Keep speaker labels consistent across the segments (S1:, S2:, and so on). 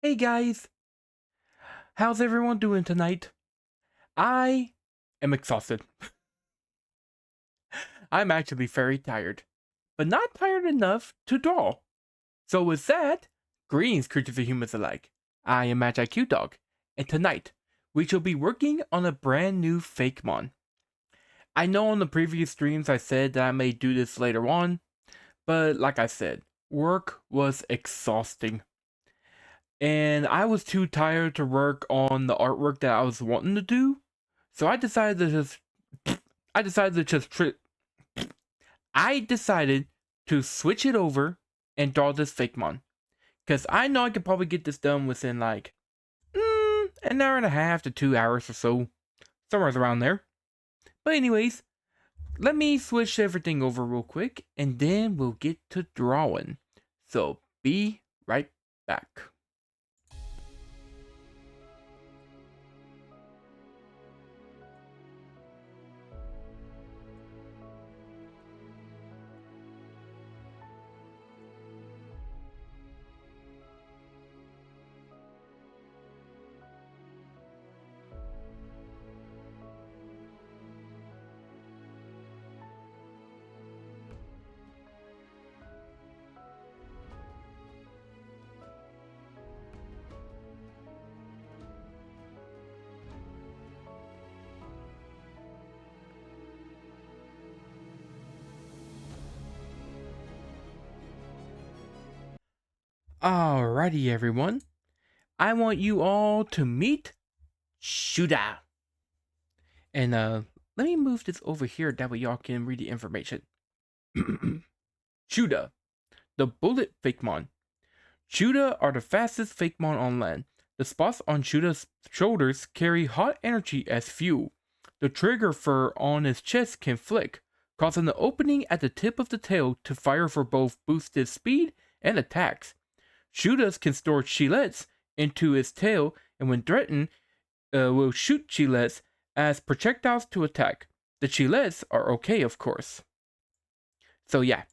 S1: Hey guys, how's everyone doing tonight? I am exhausted. I'm actually very tired, but not tired enough to draw. So with that, greetings creatures and humans alike. I am MagiQDog, and tonight we shall be working on a brand new Fakemon. I know on the previous streams I said that I may do this later on, but like I said, work was exhausting. And I was too tired to work on the artwork that I was wanting to do, so I decided to just I decided to switch it over and draw this Fakemon, because I know I could probably get this done within like an hour and a half to 2 hours or so, somewhere around there. But anyways, let me switch everything over real quick, and then we'll get to drawing. So be right back. Alrighty, everyone. I want you all to meet Shootah. And let me move this over here, that way y'all can read the information. Cheetah, the bullet Fakemon. Cheetah are the fastest Fakemon on land. The spots on Cheetah's shoulders carry hot energy as fuel. The trigger fur on his chest can flick, causing the opening at the tip of the tail to fire for both boosted speed and attacks. Cheetahs can store chilets into his tail, and when threatened, will shoot chilets as projectiles to attack. The chilets are okay, of course. So yeah,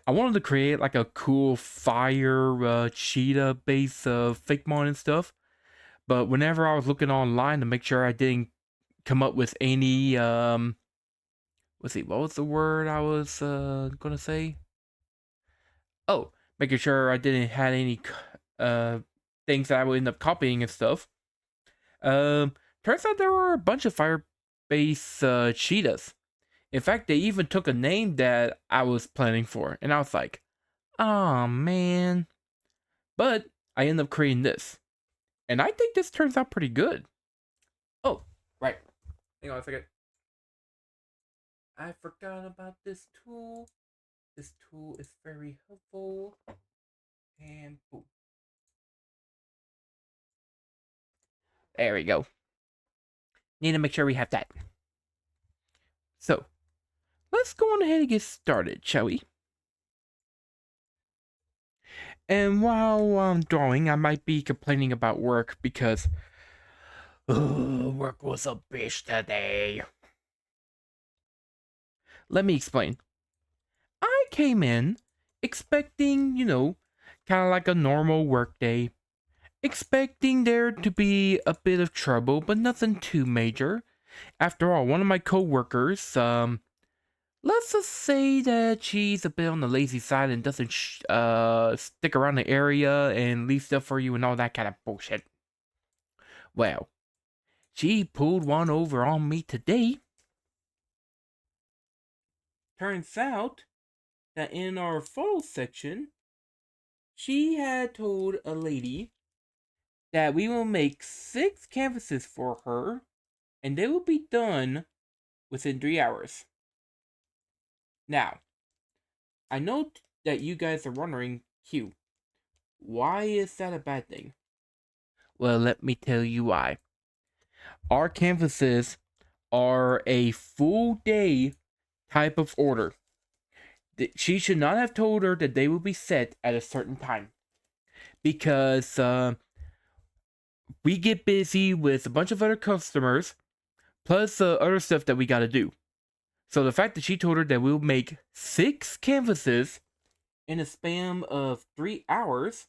S1: I wanted to create like a cool fire cheetah base Fakemon and stuff. But whenever I was looking online to make sure I didn't come up with any let's see, what was the word I was gonna say? Oh, making sure I didn't have any things that I would end up copying and stuff. Turns out there were a bunch of fire-based cheetahs. In fact, they even took a name that I was planning for, and I was like, oh man. But I ended up creating this. And I think this turns out pretty good. Oh, right. Hang on a second. I forgot about this tool. This tool is very helpful. And boom. There we go. Need to make sure we have that. So, let's go on ahead and get started, shall we? And while I'm drawing, I might be complaining about work because work was a bitch today. Let me explain. I came in expecting, kind of like a normal work day. Expecting there to be a bit of trouble, but nothing too major. After all, one of my co-workers, let's just say that she's a bit on the lazy side and doesn't stick around the area and leave stuff for you and all that kind of bullshit. Well, she pulled one over on me today. Turns out that in our photo section, she had told a lady that we will make 6 canvases for her and they will be done within 3 hours. Now, I know that you guys are wondering, Q, why is that a bad thing? Well, let me tell you why. Our canvases are a full day type of order. She should not have told her that they will be set at a certain time. Because we get busy with a bunch of other customers, plus other stuff that we gotta do. So the fact that she told her that we'll make 6 canvases in a span of 3 hours,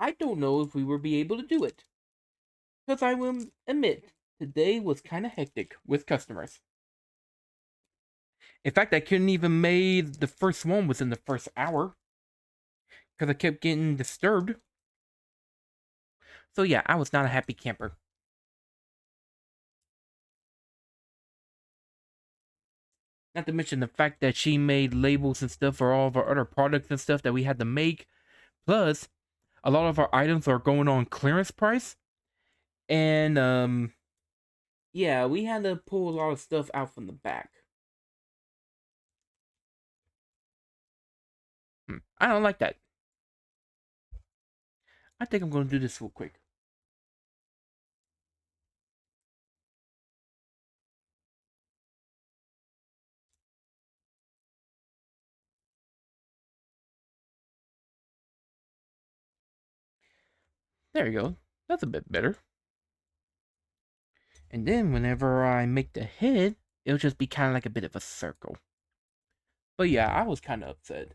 S1: I don't know if we will be able to do it. Because I will admit, today was kind of hectic with customers. In fact, I couldn't even make the first one within the first hour. Because I kept getting disturbed. So yeah, I was not a happy camper. Not to mention the fact that she made labels and stuff for all of our other products and stuff that we had to make. Plus, a lot of our items are going on clearance price. And yeah, we had to pull a lot of stuff out from the back. I don't like that. I think I'm gonna do this real quick. There you go. That's a bit better. And then whenever I make the head, it'll just be kind of like a bit of a circle. But yeah, I was kind of upset.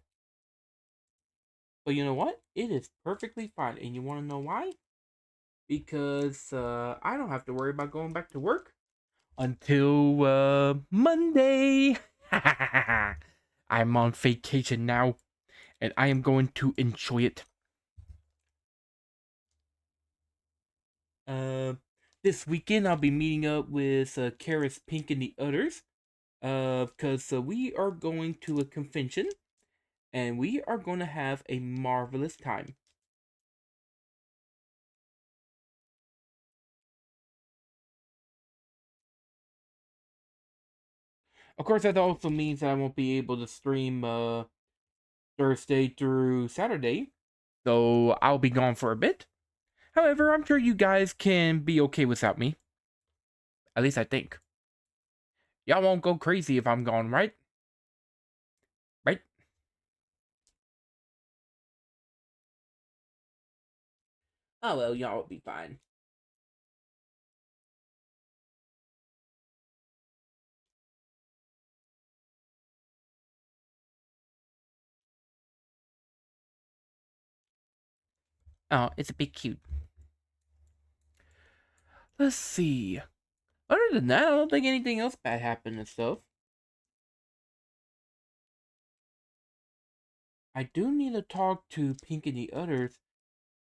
S1: But you know what? It is perfectly fine. And you want to know why? Because I don't have to worry about going back to work until Monday. I'm on vacation now, and I am going to enjoy it. This weekend I'll be meeting up with Karis, Pink, and the others. Because we are going to a convention, and we are going to have a marvelous time. Of course, that also means that I won't be able to stream Thursday through Saturday, so I'll be gone for a bit. However, I'm sure you guys can be okay without me. At least I think. Y'all won't go crazy if I'm gone, right? Right? Oh well, y'all will be fine. Oh, it's a bit cute. Let's see. Other than that, I don't think anything else bad happened and stuff. I do need to talk to Pink and the others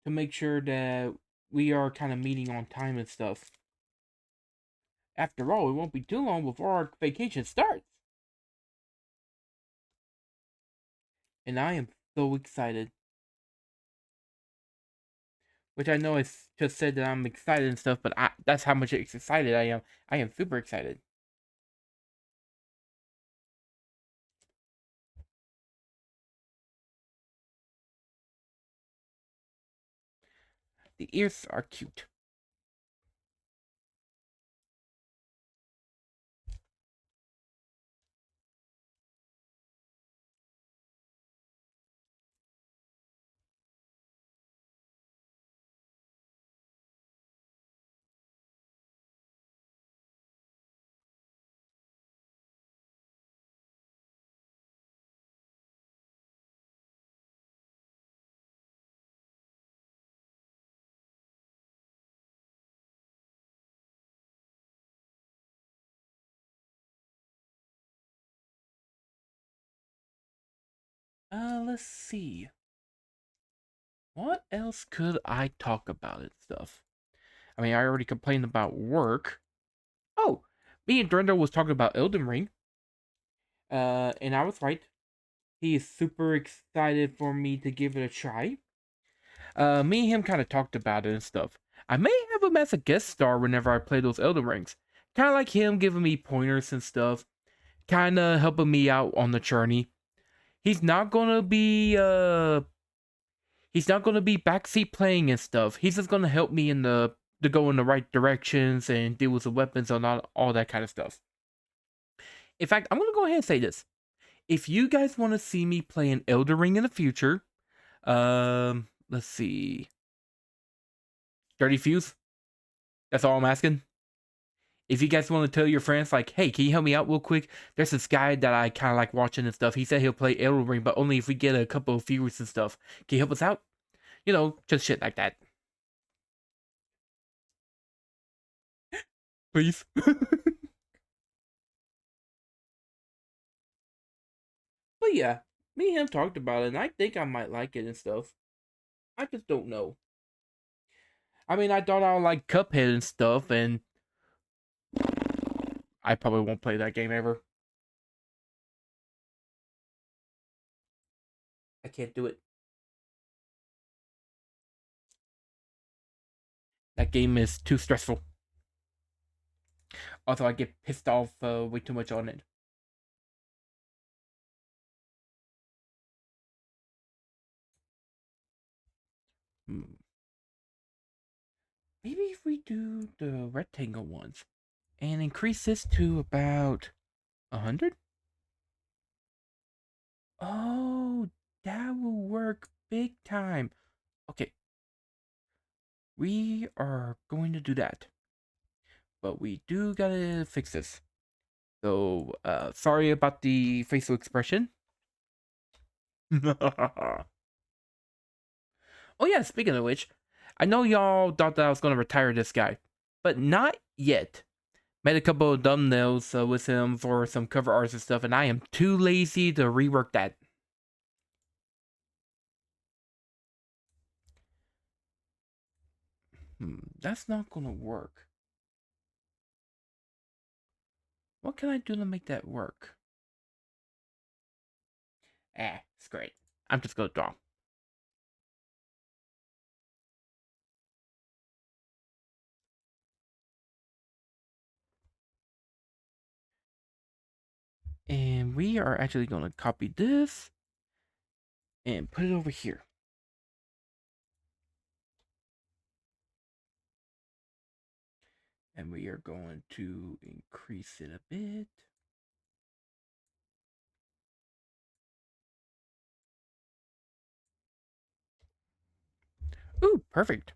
S1: to make sure that we are kind of meeting on time and stuff. After all, it won't be too long before our vacation starts. And I am so excited. Which I know I just said that I'm excited and stuff, but that's how much excited I am. I am super excited. The ears are cute. Let's see. What else could I talk about and stuff? I mean, I already complained about work. Oh, me and Drendo was talking about Elden Ring. And I was right. He is super excited for me to give it a try. Me and him kind of talked about it and stuff. I may have him as a guest star whenever I play those Elden Rings. Kind of like him giving me pointers and stuff. Kind of helping me out on the journey. He's not gonna be he's not gonna be backseat playing and stuff. He's just gonna help me in the to go in the right directions and deal with the weapons and all that kind of stuff. In fact, I'm gonna go ahead and say this. If you guys want to see me play an Elden Ring in the future, let's see. Dirty Fuse? That's all I'm asking. If you guys want to tell your friends, like, hey, can you help me out real quick? There's this guy that I kind of like watching and stuff. He said he'll play Elden Ring, but only if we get a couple of viewers and stuff. Can you help us out? Just shit like that. Please. But yeah, me and him talked about it, and I think I might like it and stuff. I just don't know. I mean, I thought I would like Cuphead and stuff, and I probably won't play that game ever. I can't do it. That game is too stressful. Also, I get pissed off way too much on it. Hmm. Maybe if we do the rectangle ones and increase this to about 100? Oh, that will work big time. Okay, we are going to do that. But we do gotta fix this. So, sorry about the facial expression. Oh yeah, speaking of which, I know y'all thought that I was gonna retire this guy, but not yet. Made a couple of thumbnails with him for some cover arts and stuff, and I am too lazy to rework that. That's not gonna work. What can I do to make that work? It's great. I'm just gonna draw. And we are actually gonna copy this and put it over here. And we are going to increase it a bit. Ooh, perfect.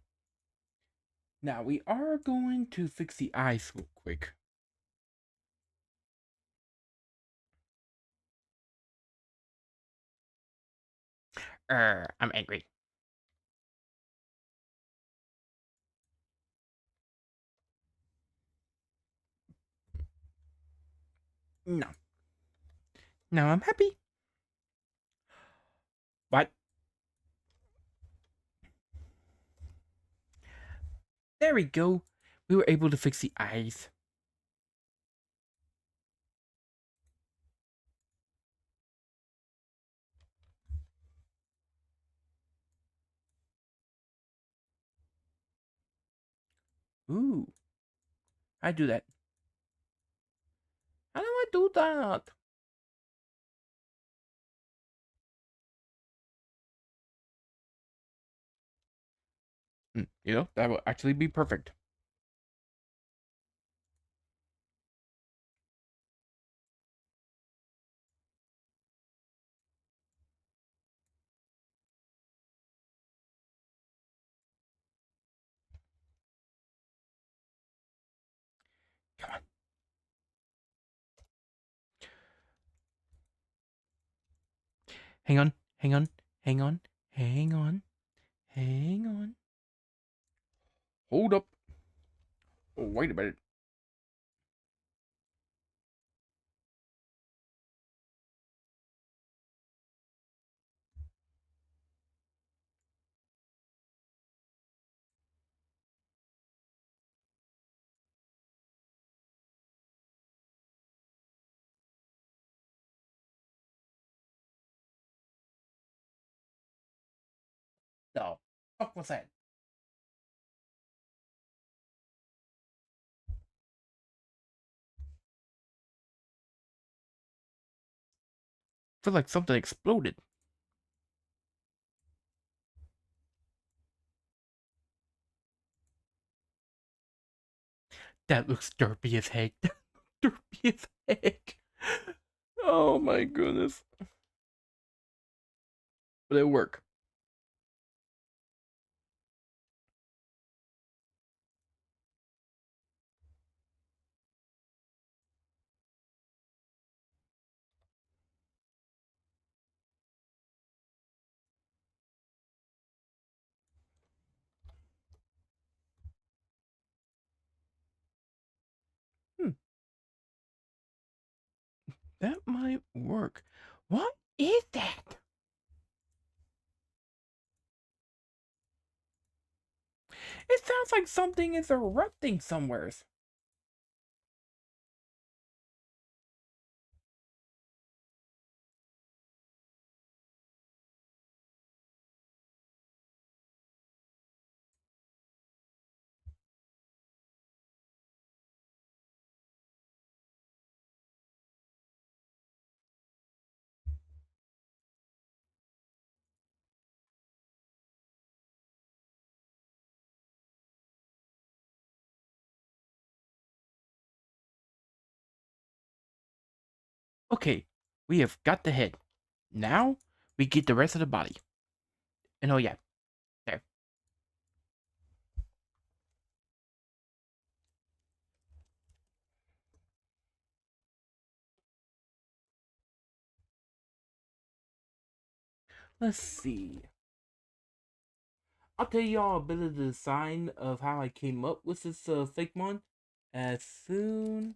S1: Now we are going to fix the eyes real quick. I'm angry. No. Now I'm happy. What? There we go. We were able to fix the eyes. Ooh, I do that. How do I do that? That will actually be perfect. Come on. Hang on. Hang on. Hang on. Hang on. Hang on. Hold up. Oh, wait a minute. The fuck was that? I feel like something exploded. That looks derpy as heck. Derpy as heck. Oh my goodness. But it'll work. That might work. What is that? It sounds like something is erupting somewhere. Okay, we have got the head. Now we get the rest of the body. And oh yeah, there. Let's see. I'll tell y'all a bit of the design of how I came up with this Fakemon as soon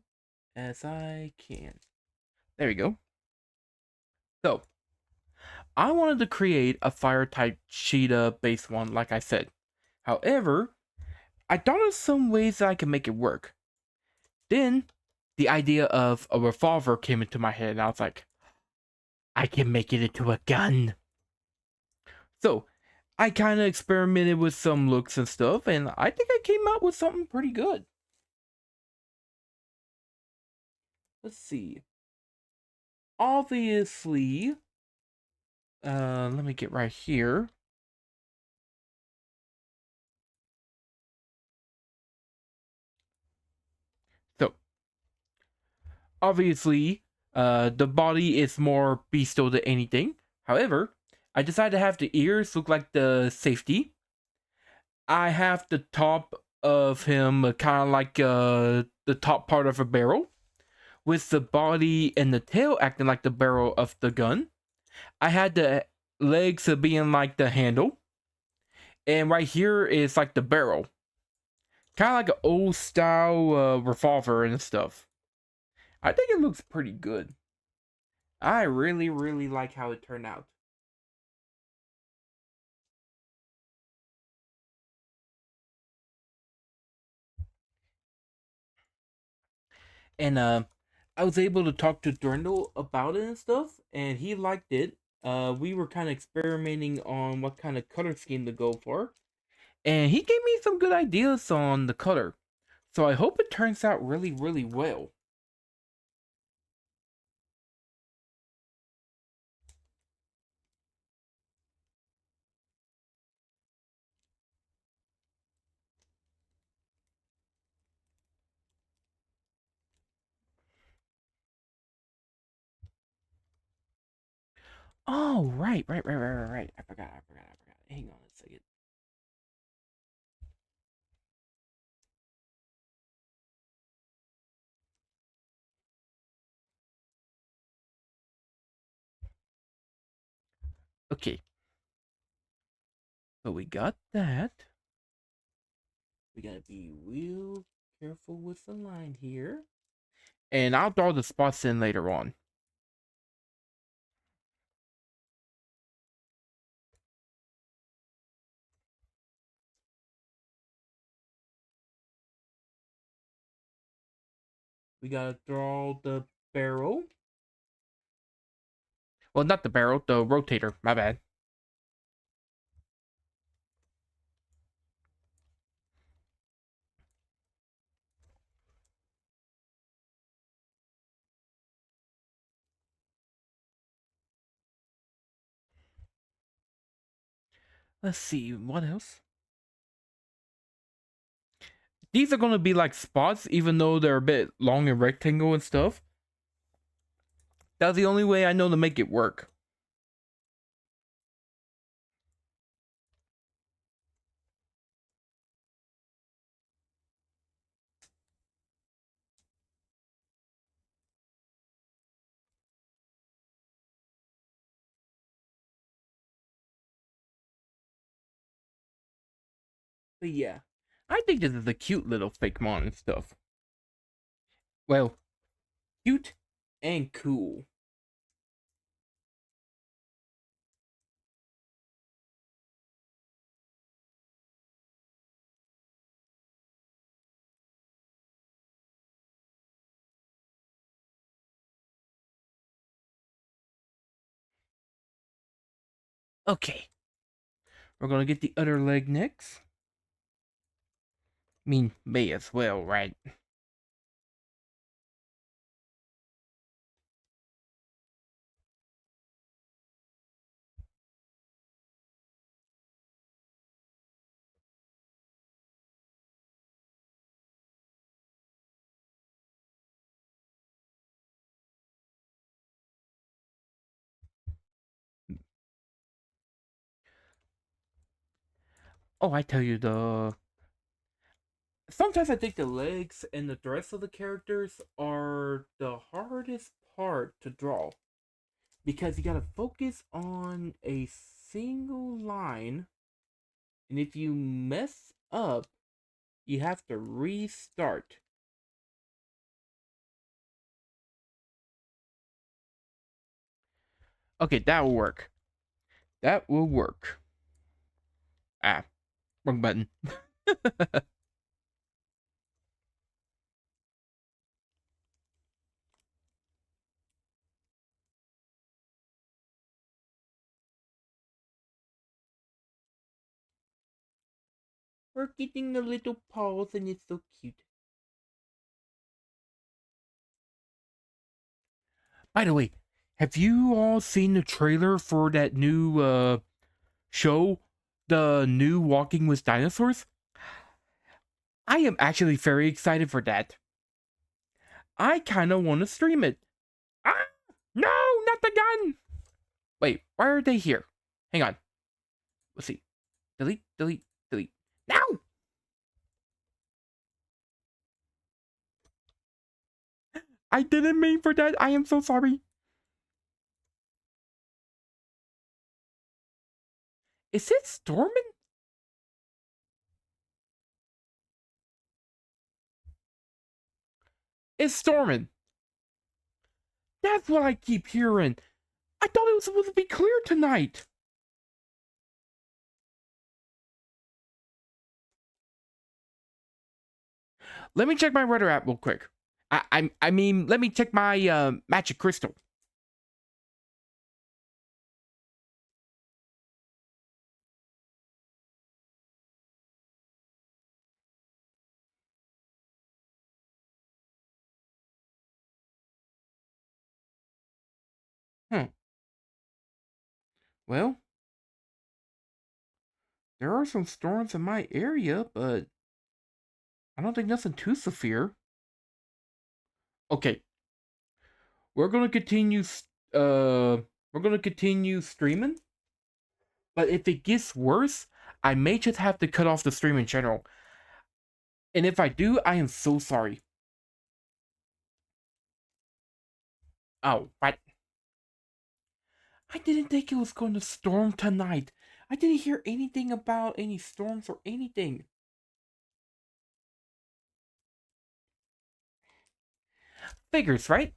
S1: as I can. There you go. So, I wanted to create a fire type cheetah based one, like I said. However, I thought of some ways that I can make it work. Then, the idea of a revolver came into my head, and I was like, I can make it into a gun. So, I kind of experimented with some looks and stuff, and I think I came out with something pretty good. Let's see. Obviously, let me get right here. So, obviously, the body is more bestial than anything. However, I decided to have the ears look like the safety. I have the top of him kind of like the top part of a barrel, with the body and the tail acting like the barrel of the gun. I had the legs being like the handle, and right here is like the barrel, kind of like an old style revolver and stuff. I think it looks pretty good. I really, really like how it turned out. And I was able to talk to Durandal about it and stuff, and he liked it. We were kind of experimenting on what kind of color scheme to go for, and he gave me some good ideas on the color. So I hope it turns out really, really well. Oh, right. I forgot. Hang on a second. Okay, so we got that. We gotta be real careful with the line here. And I'll draw the spots in later on. We gotta draw the barrel. Well, not the barrel, the rotator. My bad. Let's see, what else? These are gonna be like spots, even though they're a bit long and rectangle and stuff. That's the only way I know to make it work. But yeah, I think this is a cute little Fakemon and stuff. Well, cute and cool. Okay, we're gonna get the other leg next. I mean, may as well, right? Oh, I tell you, the sometimes I think the legs and the rest of the characters are the hardest part to draw because you gotta focus on a single line, and if you mess up, you have to restart. Okay, that will work. That will work. Ah, wrong button. We're getting the little paws, and it's so cute. By the way, have you all seen the trailer for that new show, the new Walking with Dinosaurs? I am actually very excited for that. I kind of want to stream it. Ah! No, not the gun! Wait, why are they here? Hang on. Let's see. Delete, delete, delete. Now! I didn't mean for that. I am so sorry. Is it storming? It's storming. That's what I keep hearing. I thought it was supposed to be clear tonight. Let me check my weather app real quick. I mean, let me check my magic crystal. Hmm. Well, there are some storms in my area, but I don't think nothing too severe. Okay, we're gonna continue. We're gonna continue streaming. But if it gets worse, I may just have to cut off the stream in general. And if I do, I am so sorry. Oh, what? I didn't think it was going to storm tonight. I didn't hear anything about any storms or anything. Figures, right?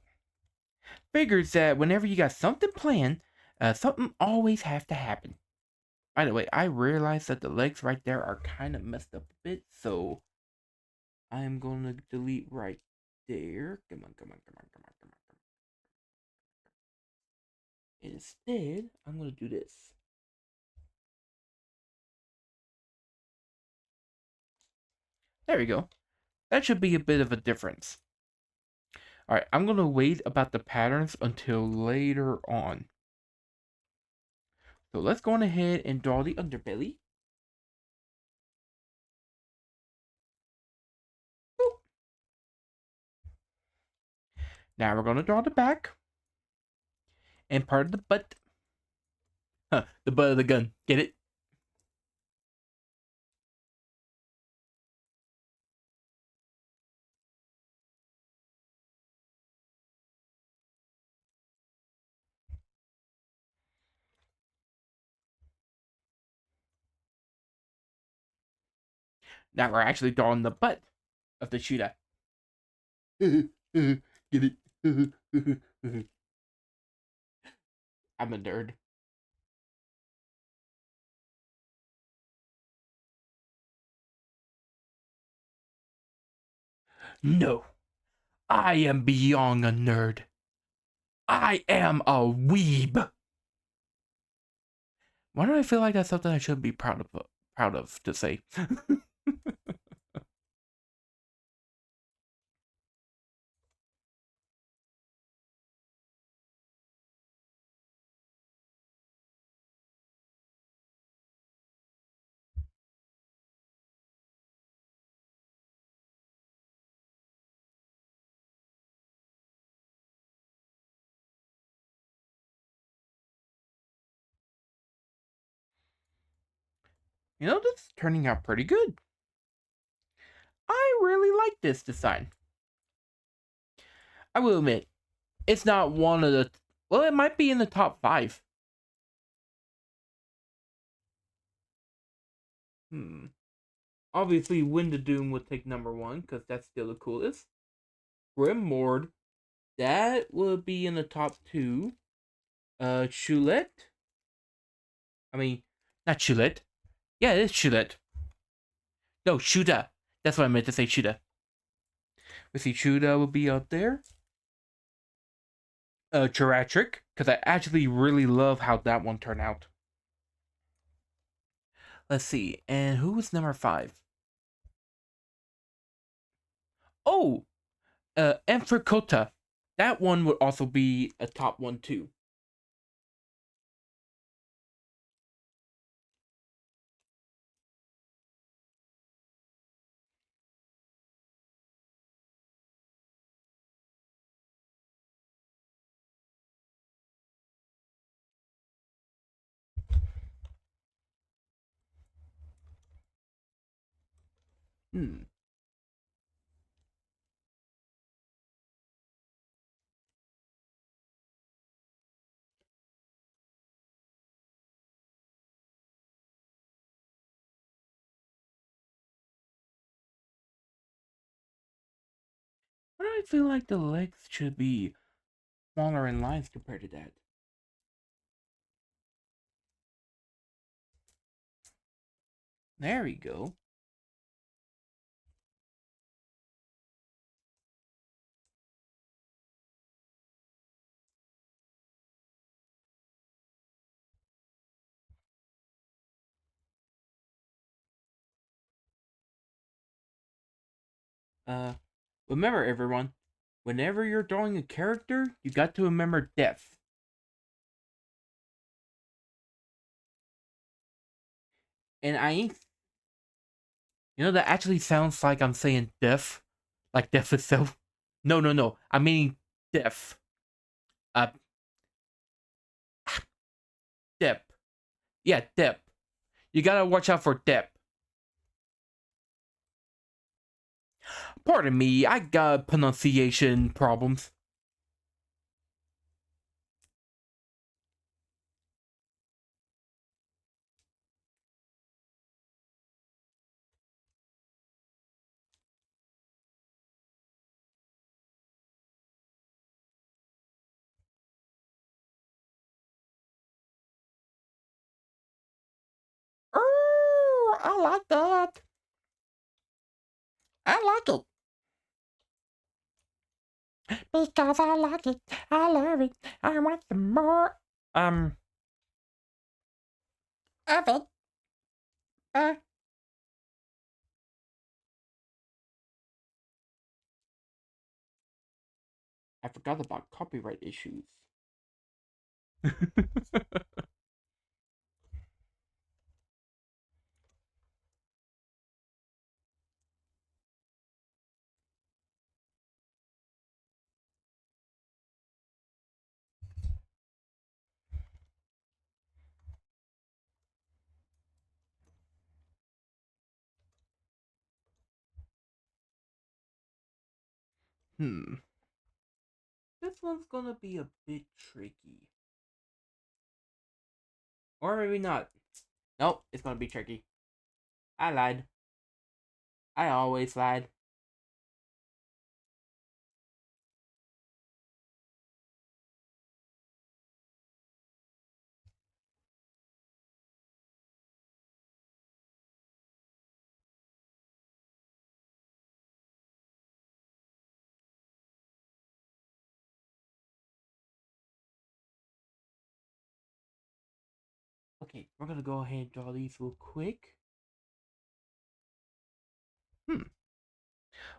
S1: Figures that whenever you got something planned, something always has to happen. By the way, I realize that the legs right there are kind of messed up a bit, so I'm going to delete right there. Come on, come on, come on, come on, come on, come on. Instead, I'm going to do this. There we go. That should be a bit of a difference. Alright, I'm going to wait about the patterns until later on. So let's go on ahead and draw the underbelly. Boop. Now we're going to draw the back and part of the butt. Huh, the butt of the gun. Get it? Now we're actually drawing the butt of the cheetah. Get it? I'm a nerd. No, I am beyond a nerd. I am a weeb. Why do I feel like that's something I should be proud of to say? This is turning out pretty good. I really like this design. I will admit, it's not one of the. Well, it might be in the top 5. Obviously, Wind of Doom would take number 1 because that's still the coolest. Grimboard, that would be in the top 2. Chulette. I mean, not Chulette. Yeah, it is Chulette. No, Shootah. That's what I meant to say, Shootah. We see Shootah will be up there. Geriatric, because I actually really love how that one turned out. Let's see, and who was number 5? Oh, Amphicota. That one would also be a top 1 too. Hmm. Why do I feel like the legs should be smaller in lines compared to that? There we go. Remember everyone, whenever you're drawing a character, you got to remember depth. And I ain't. That actually sounds like I'm saying deaf, like death itself. No, no, no. I mean deaf. Uh, depth. Yeah, depth. You gotta watch out for depth. Pardon me, I got pronunciation problems. Oh, I like that. I like it. Because I like it. I love it. I want some more. Of it. Uh, I forgot about copyright issues. This one's gonna be a bit tricky. Or maybe not. Nope, it's gonna be tricky. I lied. I always lied. Okay, we're gonna go ahead and draw these real quick.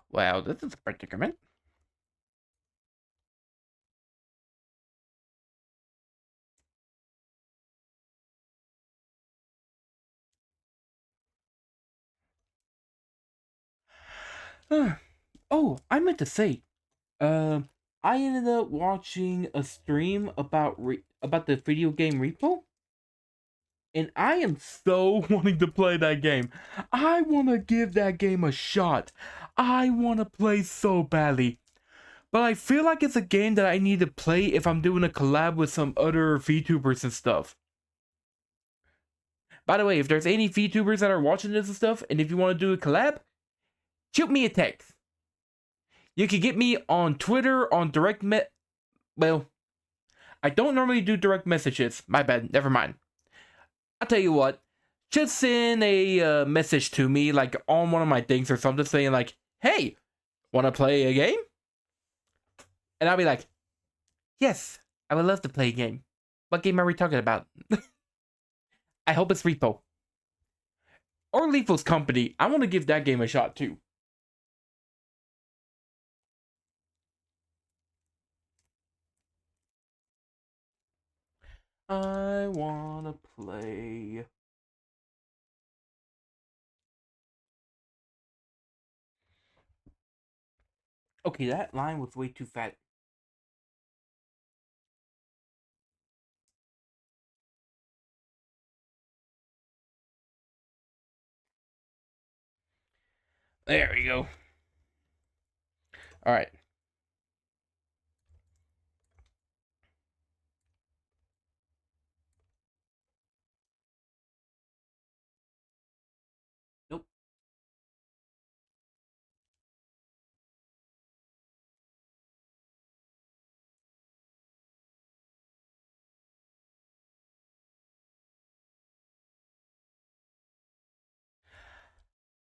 S1: Well, this is a predicament. Oh, I meant to say, um, I ended up watching a stream about the video game Repo, and I am so wanting to play that game. I want to give that game a shot. I want to play so badly. But I feel like it's a game that I need to play if I'm doing a collab with some other VTubers and stuff. By the way, if there's any VTubers that are watching this and stuff, and if you want to do a collab, shoot me a text. You can get me on Twitter on well, I don't normally do direct messages. My bad. Never mind. I'll tell you what. Just send a message to me, like on one of my things or something, saying like, "Hey, want to play a game?" And I'll be like, "Yes, I would love to play a game. What game are we talking about?" I hope it's Repo or Lethal's Company. I want to give that game a shot too. I wanna play. Okay, that line was way too fat. There we go. All right. Nope.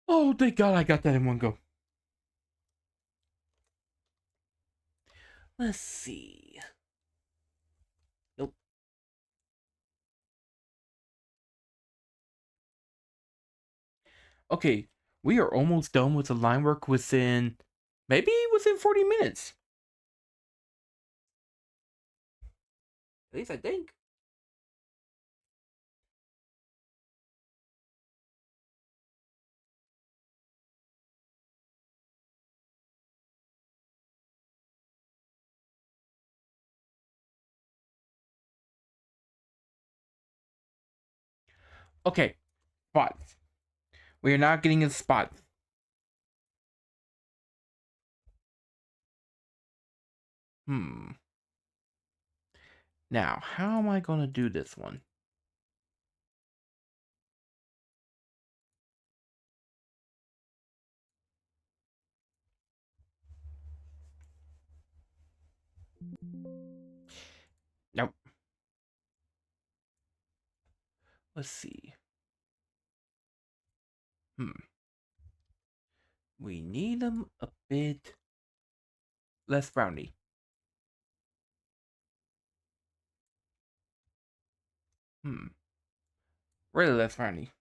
S1: Oh, thank God I got that in one go. Let's see. Nope. Okay, we are almost done with the line work maybe within 40 minutes. At least I think. Okay, spots. We are not getting into spots. Now, how am I going to do this one? Nope. Let's see. We need them a bit less roundy. Really less roundy.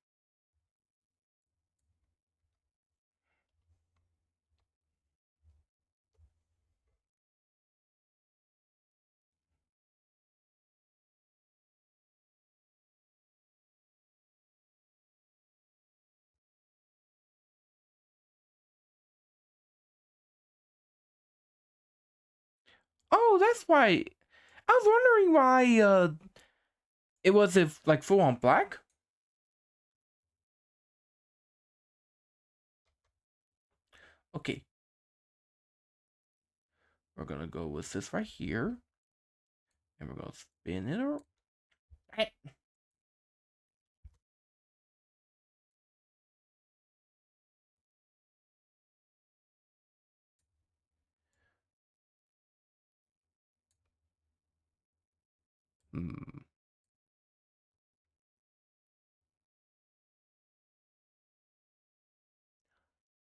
S1: Oh, that's why. I was wondering why it was if like full on black. Okay. We're gonna go with this right here. And we're gonna spin it around. Hmm.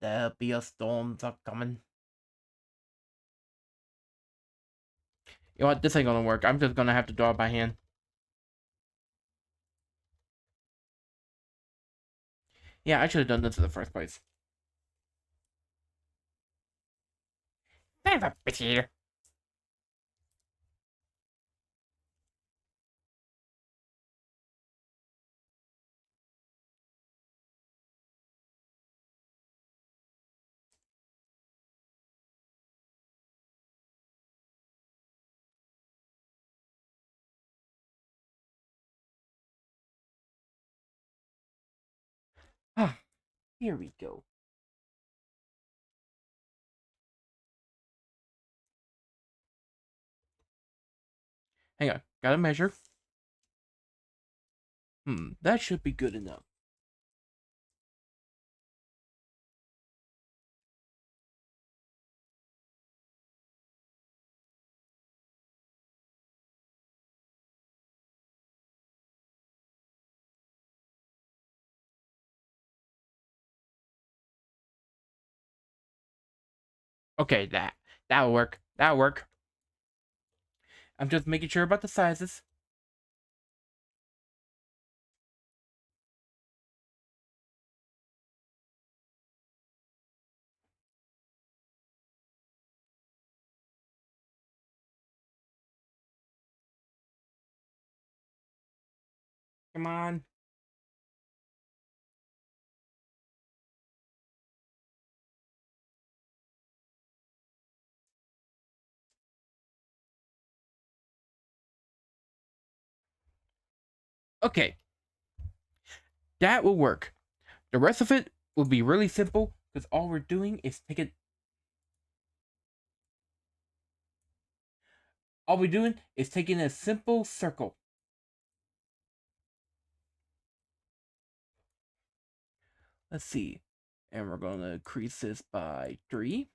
S1: There'll be a storm coming. You know what? This ain't gonna work. I'm just gonna have to draw it by hand. Yeah, I should have done this in the first place. Son of a bitch here. Ah, here we go. Hang on, gotta measure. That should be good enough. Okay, that'll work. That'll work. I'm just making sure about the sizes. Come on. Okay, that will work. The rest of it will be really simple because all we're doing is taking a simple circle. Let's see. And we're going to increase this by 3.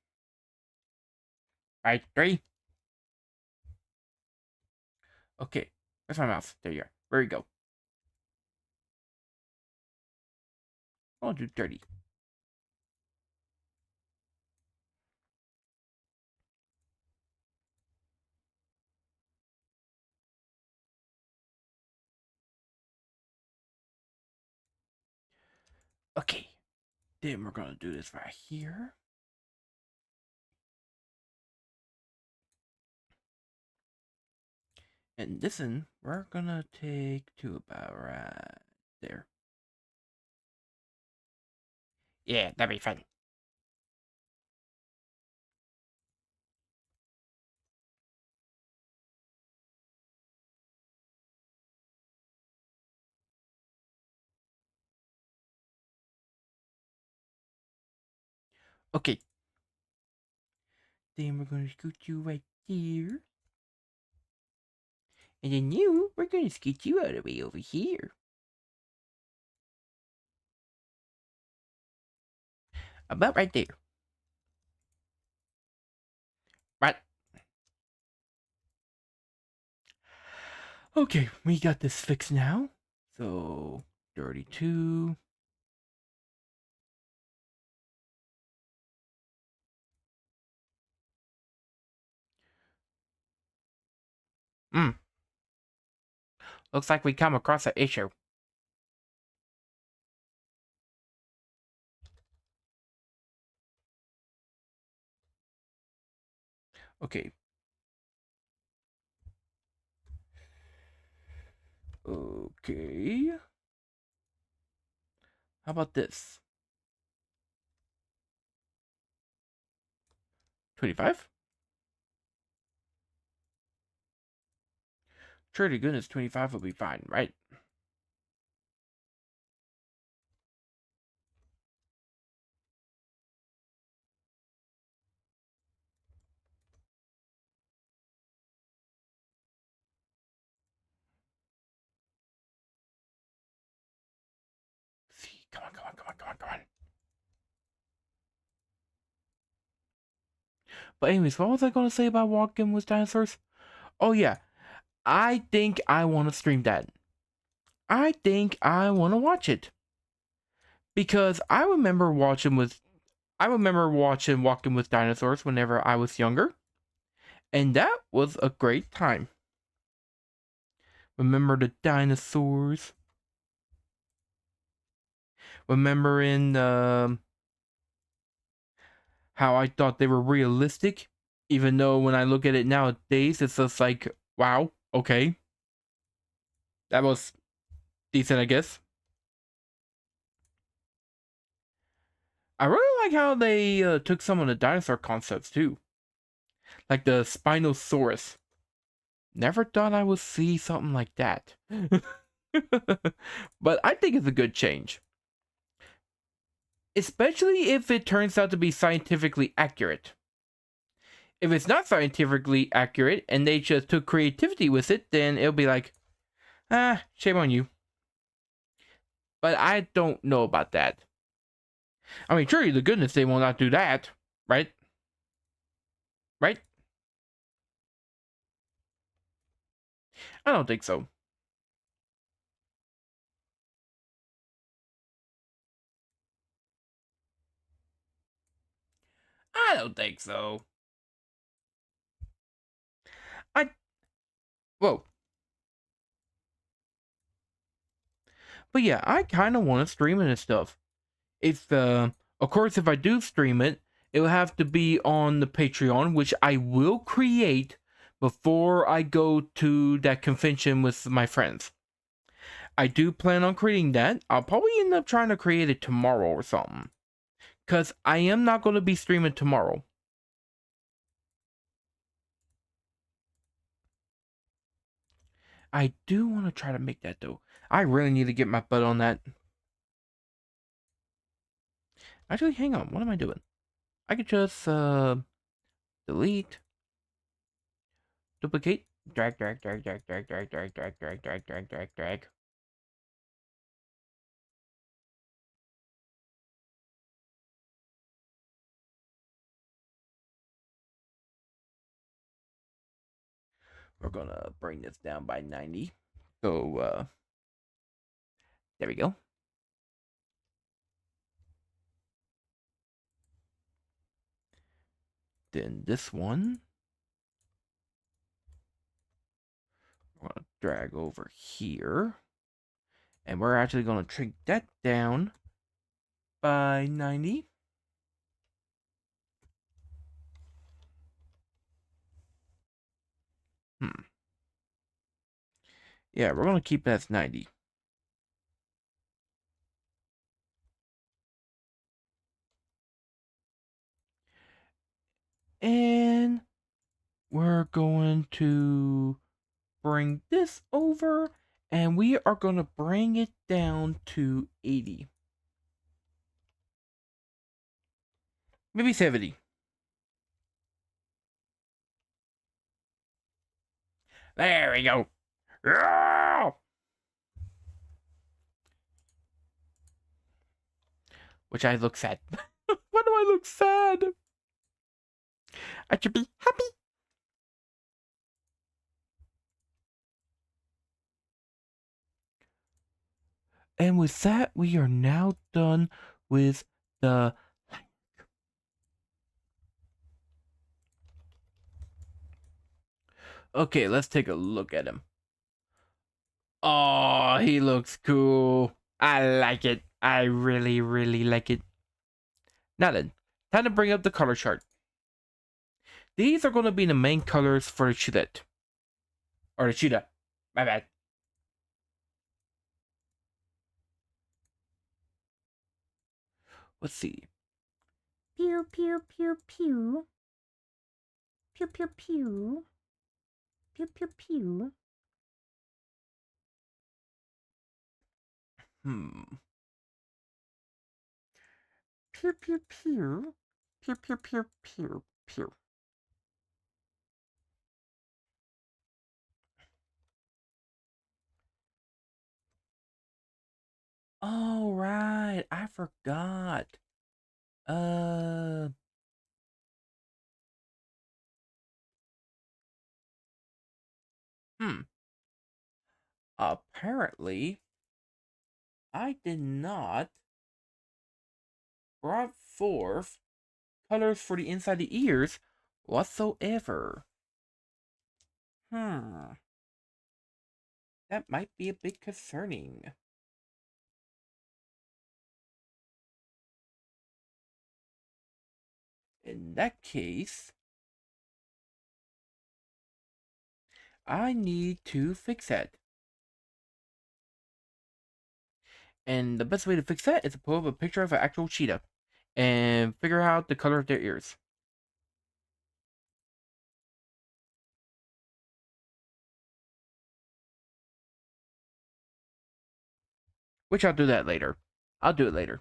S1: By 3. Okay. Where's my mouse? There you are. There you go. I'll do 30. Okay. Then we're going to do this right here. And this one, we're going to take to about right there. Yeah, that'd be fun. Okay. Then we're going to scoot you right here. And then we're going to scoot you out of the way over here. About right there. Right. Okay, we got this fixed now. So, 32. Looks like we come across an issue. Okay. Okay. How about this? 25? Sure to goodness, 25 will be fine, right? See, come on, come on, come on, come on, come on. But anyways, what was I gonna say about walking with dinosaurs? Oh yeah, I think I want to stream that. I think I want to watch it because I remember watching Walking with Dinosaurs whenever I was younger, and that was a great time. Remember the dinosaurs? Remembering how I thought they were realistic, even though when I look at it nowadays, it's just like, wow, okay, that was decent, I guess. I really like how they took some of the dinosaur concepts too, like the Spinosaurus. Never thought I would see something like that. But I think it's a good change. Especially if it turns out to be scientifically accurate. If it's not scientifically accurate and they just took creativity with it, then it'll be like, shame on you. But I don't know about that. I mean, surely to goodness they will not do that, right? Right? I don't think so. I don't think so. I Whoa. But yeah, I kind of want to stream it and stuff. If of course, if I do stream it, it will have to be on the Patreon, which I will create before I go to that convention with my friends. I do plan on creating that. I'll probably end up trying to create it tomorrow or something. Because I am not going to be streaming tomorrow. I do want to try to make that though. I really need to get my butt on that. Actually, hang on. What am I doing? I could just delete, duplicate, drag, drag, drag, drag, drag, drag, drag, drag, drag, drag, drag, drag, drag. We're gonna bring this down by 90. So there we go. Then this one, we're gonna drag over here. And we're actually gonna shrink that down by 90. Yeah, we're gonna keep that as 90. And we're going to bring this over and we are going to bring it down to 80. Maybe 70. There we go. Which I look sad. Why do I look sad? I should be happy. And with that, we are now done with the... Okay, let's take a look at him. Oh, he looks cool. I like it. I really, really like it. Now then, time to bring up the color chart. These are going to be the main colors for the cheetah. Or the cheetah. My bad. Let's see.
S2: Pew, pew, pew, pew. Pew, pew, pew. Pew, pew, pew. Pew, pew, pew. Pew, pew, pew, pew, pew.
S1: Oh, right. I forgot. Uh... Hmm. Apparently, I did not brought forth colors for the inside the ears whatsoever. Hmm. That might be a bit concerning. In that case, I need to fix that. And the best way to fix that is to pull up a picture of an actual cheetah and figure out the color of their ears. Which I'll do that later. I'll do it later.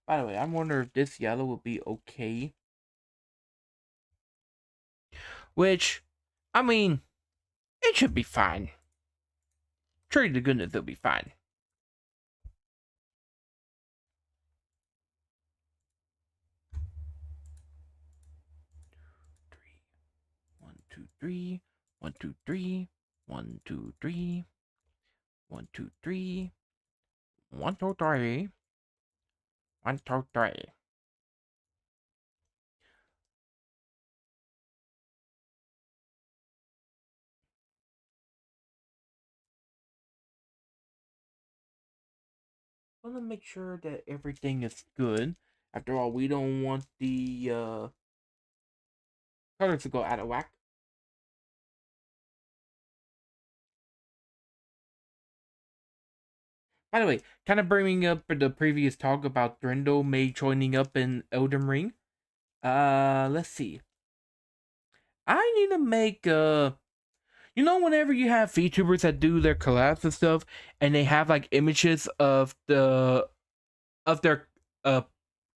S1: By the way, I'm wondering if this yellow will be okay. Which, I mean, it should be fine. Truly to goodness, it'll be fine. One, two, three. 1, 2, 3. 1, 2, 3. 1, 2, 3. 1, 2, 3. 1, 2, 3. I want to make sure that everything is good. After all, we don't want the colors to go out of whack. By the way, kind of bringing up the previous talk about Drindle May joining up in Elden Ring. Let's see. I need to make you know, whenever you have VTubers that do their collabs and stuff, and they have like images of their uh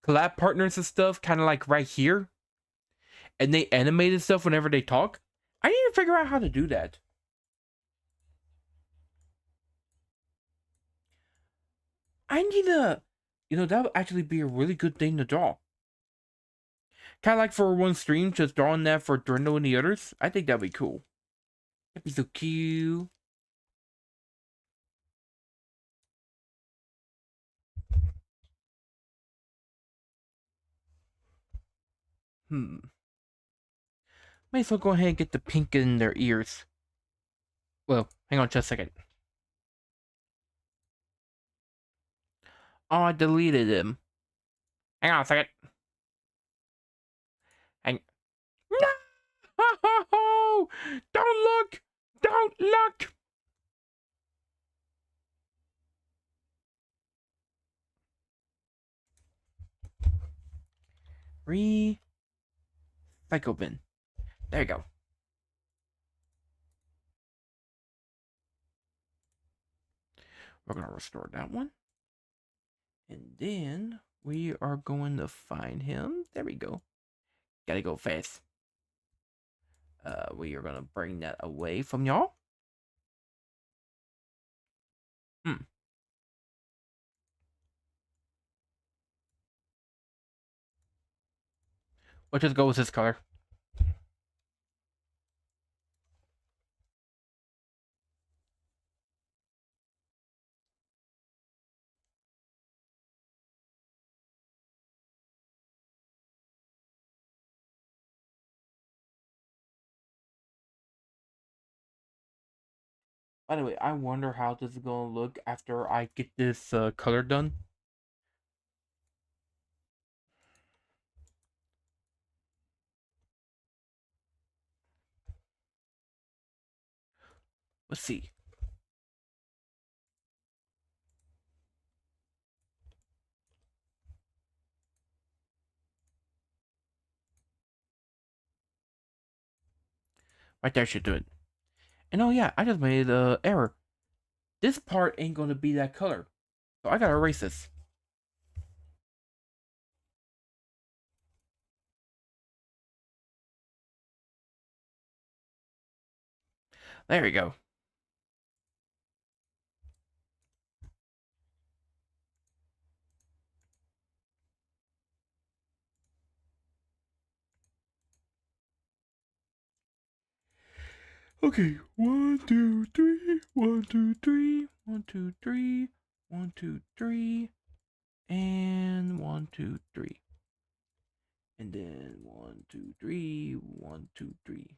S1: collab partners and stuff, kind of like right here, and they animated stuff whenever they talk. I need to figure out how to do that. I need to, that would actually be a really good thing to draw. Kind of like for one stream, just drawing that for Drindle and the others. I think that'd be cool. That'd be so cute. Might as well go ahead and get the pink in their ears. Well, hang on just a second. Oh, I deleted him. Hang on a second. Hang. No! Don't look! Don't look! Fakemon. There you go. We're gonna restore that one. And then we are going to find him. There we go. Gotta go fast. We are gonna bring that away from y'all. Let's just go with this color. By the way, I wonder how this is gonna look after I get this color done. Let's see. Right there should do it. And oh yeah, I just made an error. This part ain't gonna be that color. So I gotta erase this. There we go. Okay, 1, 2, 3, 1, 2, 3, 1, 2, 3, 1, 2, 3, and 1, 2, 3. And then 1, 2, 3, 1, 2, 3.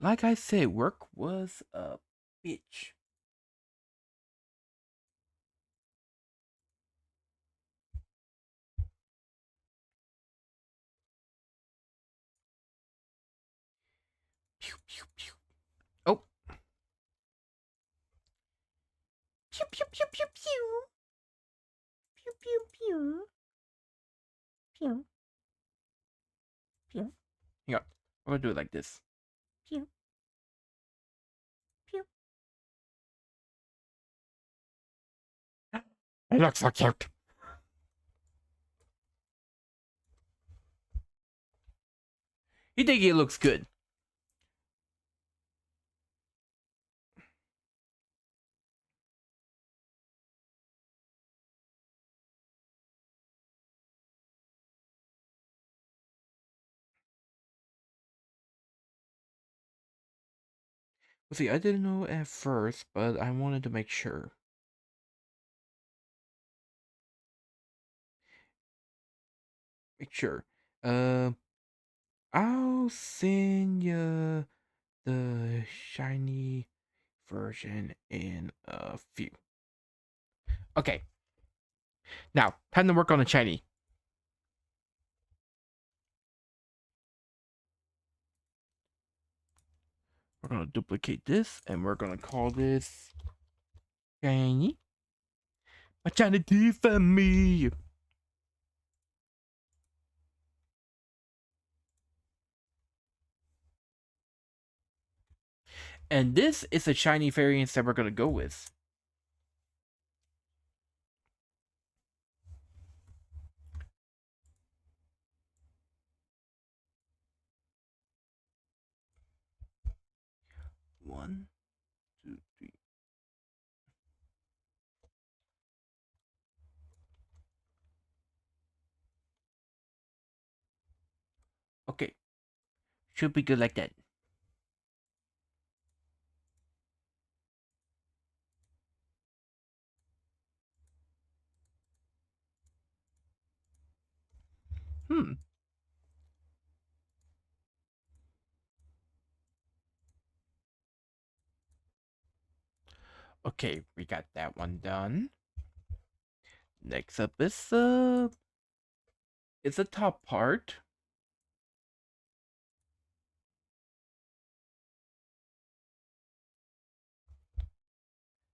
S1: Like I said, work was a bitch. Pew, pew, pew. Oh,
S2: Pew pew pew pew pew. Pew pew pew. Pew pew
S1: hang on. I'm gonna do it like this.
S2: pew pew.
S1: It looks so cute. You think it looks good? Well, see, I didn't know at first, but I wanted to make sure. Make sure. Uh, I'll send you the shiny version in a few. Okay, now time to work on the shiny. We're gonna duplicate this, and we're gonna call this shiny. My shiny for me. And this is a shiny variant that we're gonna go with. One, two, three. Okay, should be good like that. Hmm. Okay, we got that one done. Next up is it's the top part.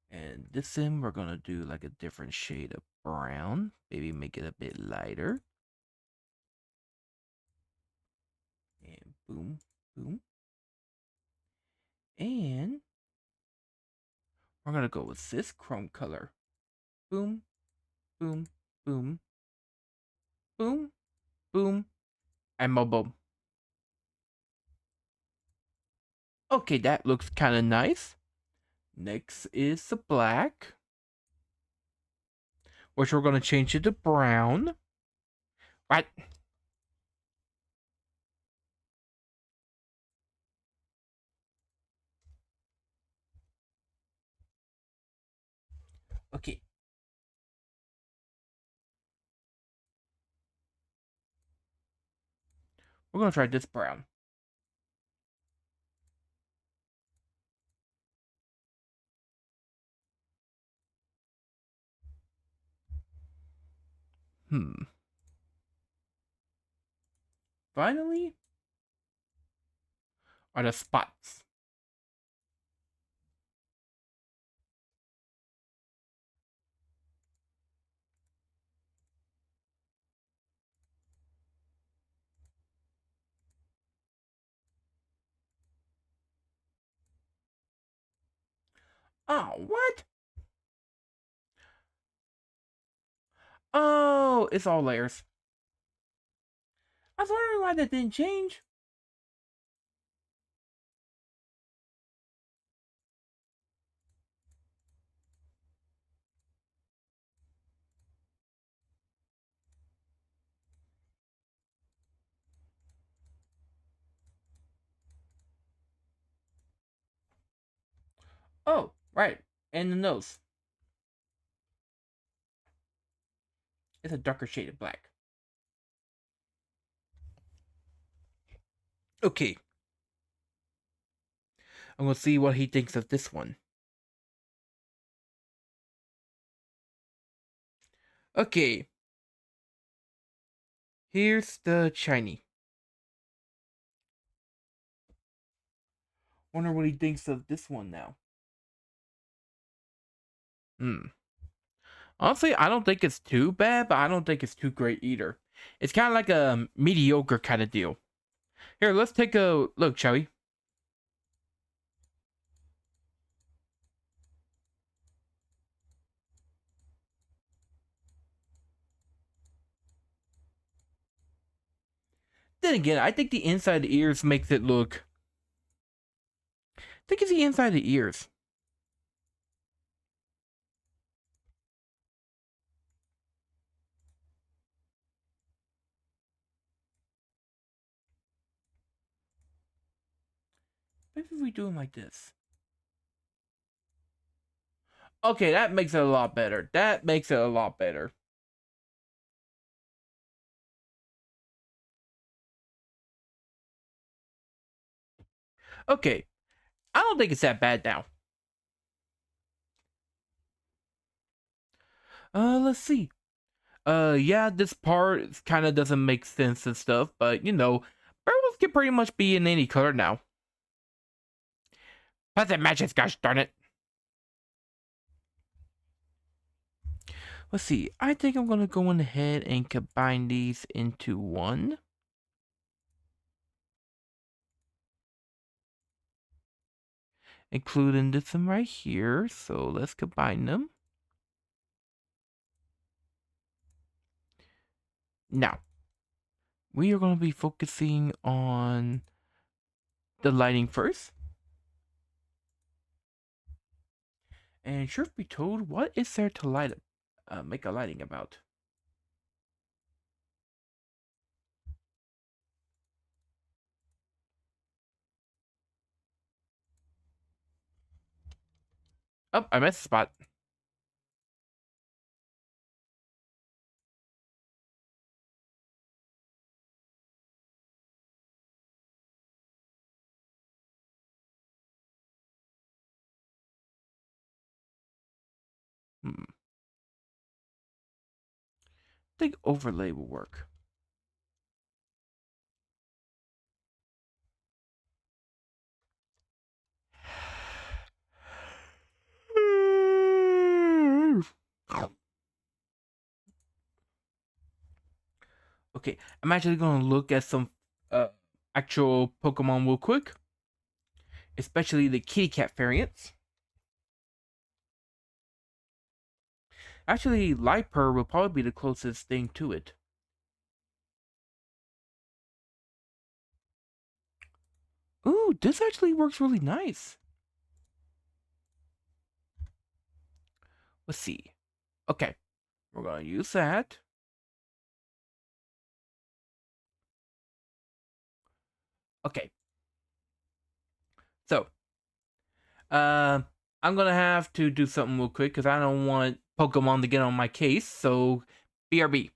S1: And this one we're gonna do like a different shade of brown. Maybe make it a bit lighter. And boom, boom. And we're gonna go with this chrome color. Boom, boom, boom, boom, boom, and boom. Okay, that looks kind of nice. Next is the black, which we're gonna change it to brown. What? Okay. We're gonna try this brown. Hmm. Finally, are the spots. Oh, what? Oh, it's all layers. I was wondering why that didn't change. Oh, right. And the nose. It's a darker shade of black. Okay. I'm gonna see what he thinks of this one. Okay. Here's the shiny. Wonder what he thinks of this one now. Honestly, I don't think it's too bad, but I don't think it's too great either. It's kind of like a mediocre kind of deal. Here, let's take a look, shall we? Then again, I think the inside of the ears makes it look. I think it's the inside of the ears. Maybe if we do them like this. Okay, that makes it a lot better. That makes it a lot better. Okay, I don't think it's that bad now. Let's see. Yeah, this part kind of doesn't make sense and stuff, but you know, werewolves can pretty much be in any color now. Plus it matches, gosh darn it. Let's see. I think I'm gonna go in ahead and combine these into one. Including this one right here. So let's combine them. Now, we are going to be focusing on the lighting first. And truth be told, what is there to make a lighting about? Oh, I missed the spot. I think overlay will work. Okay, I'm actually going to look at some actual Pokemon real quick. Especially the kitty cat variants. Actually, Liper will probably be the closest thing to it. Ooh, this actually works really nice. Let's see. Okay, we're going to use that. Okay. So, I'm gonna have to do something real quick because I don't want Pokemon to get on my case. So, BRB.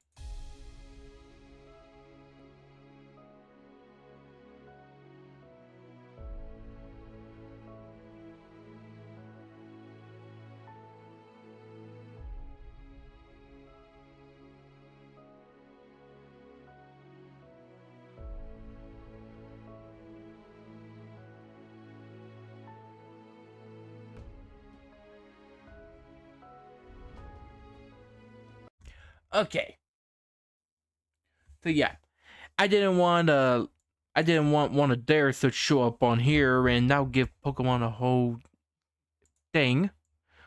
S1: Okay. So yeah, I didn't want one of theirs to show up on here and now give Pokemon a whole thing,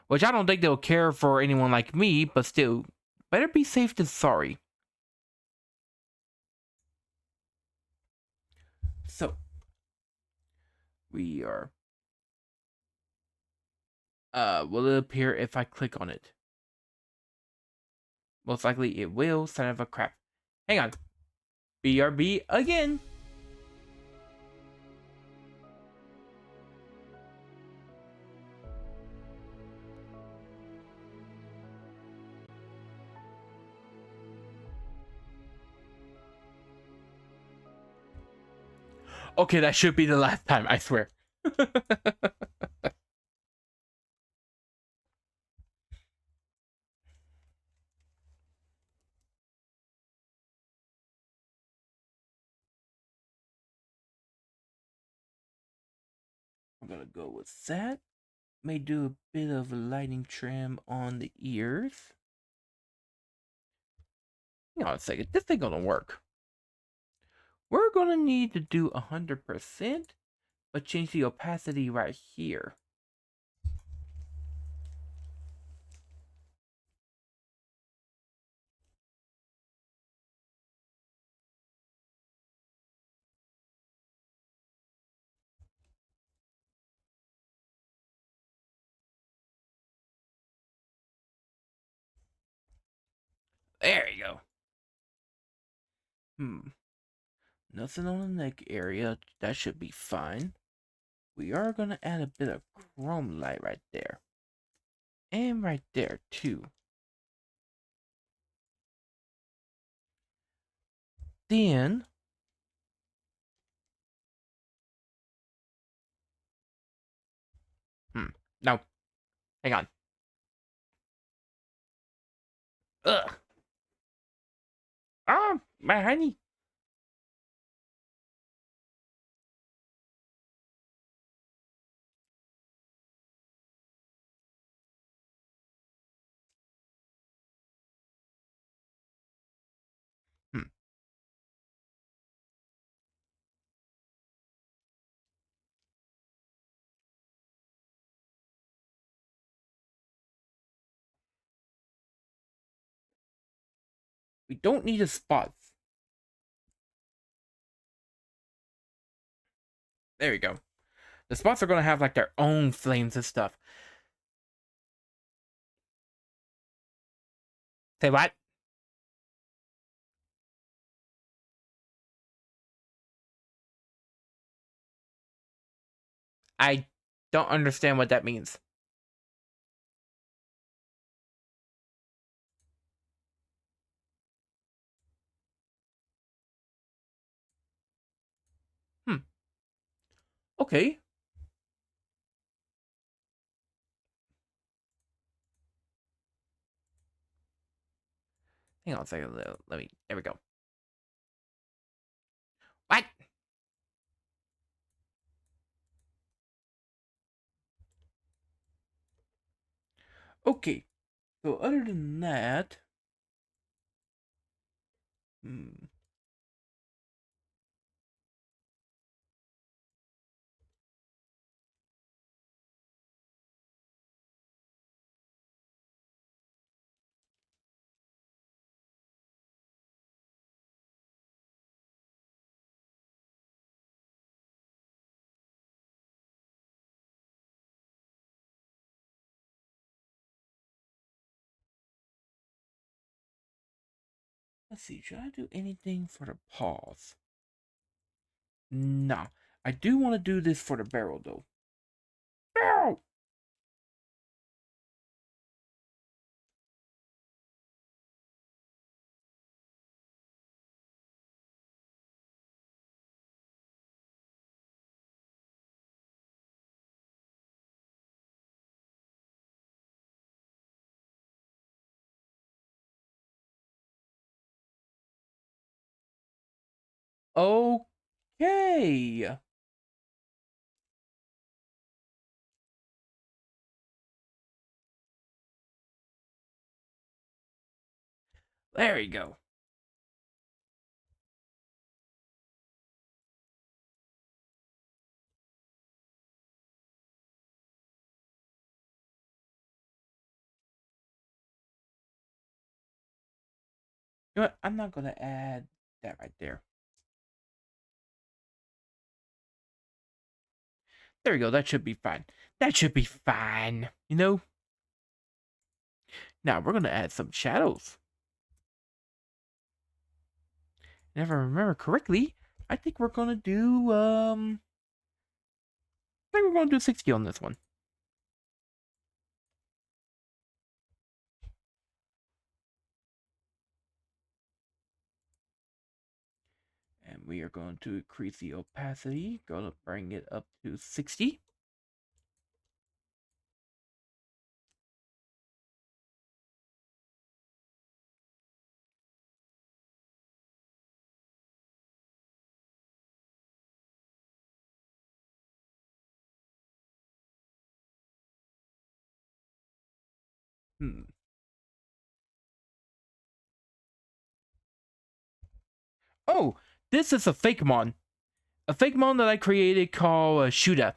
S1: which I don't think they'll care for anyone like me. But still, better be safe than sorry. So we are. Will it appear if I click on it? Most likely it will. Son of a crap. Hang on. BRB again. Okay, that should be the last time, I swear. I'm gonna go with that. May do a bit of lighting trim on the ears. Hang on a second, this ain't gonna work. We're gonna need to do 100%, but change the opacity right here. There you go. Nothing on the neck area. That should be fine. We are gonna add a bit of chrome light right there. And right there too. Then no. Hang on. Ugh. Ah, my honey. Hmm. We don't need a spots. There we go. The spots are gonna have like their own flames and stuff. Say what? I don't understand what that means. Hmm. Okay. Hang on a second. Let me. There we go. What? Okay. So other than that, hmm. Let's see. Should I do anything for the paws? No. I do want to do this for the barrel though. Barrel. Okay. There we go. You know what? I'm not gonna add that right there. There we go. That should be fine. That should be fine. You know? Now we're gonna add some shadows. And if I remember correctly, I think we're gonna do I think we're gonna do 60 on this one. And we are going to increase the opacity. Gonna bring it up to 60. Hmm. Oh, this is a Fakemon. A Fakemon that I created called Shootah.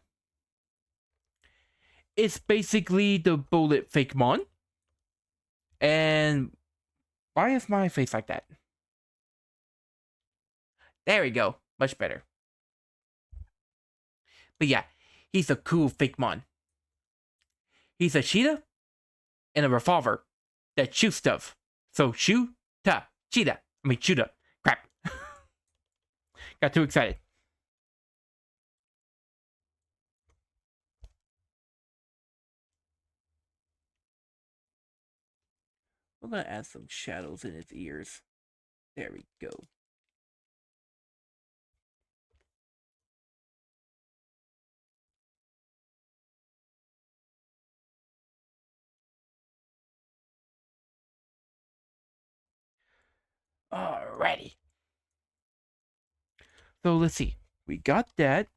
S1: It's basically the bullet Fakemon. And why is my face like that? There we go. Much better. But yeah, he's a cool Fakemon. He's a cheetah and a revolver that shoots stuff. So Shootah. Cheetah. I mean, Shootah. Crap. Got too excited. We're gonna add some shadows in its ears. There we go. Alrighty. So let's see. We got that.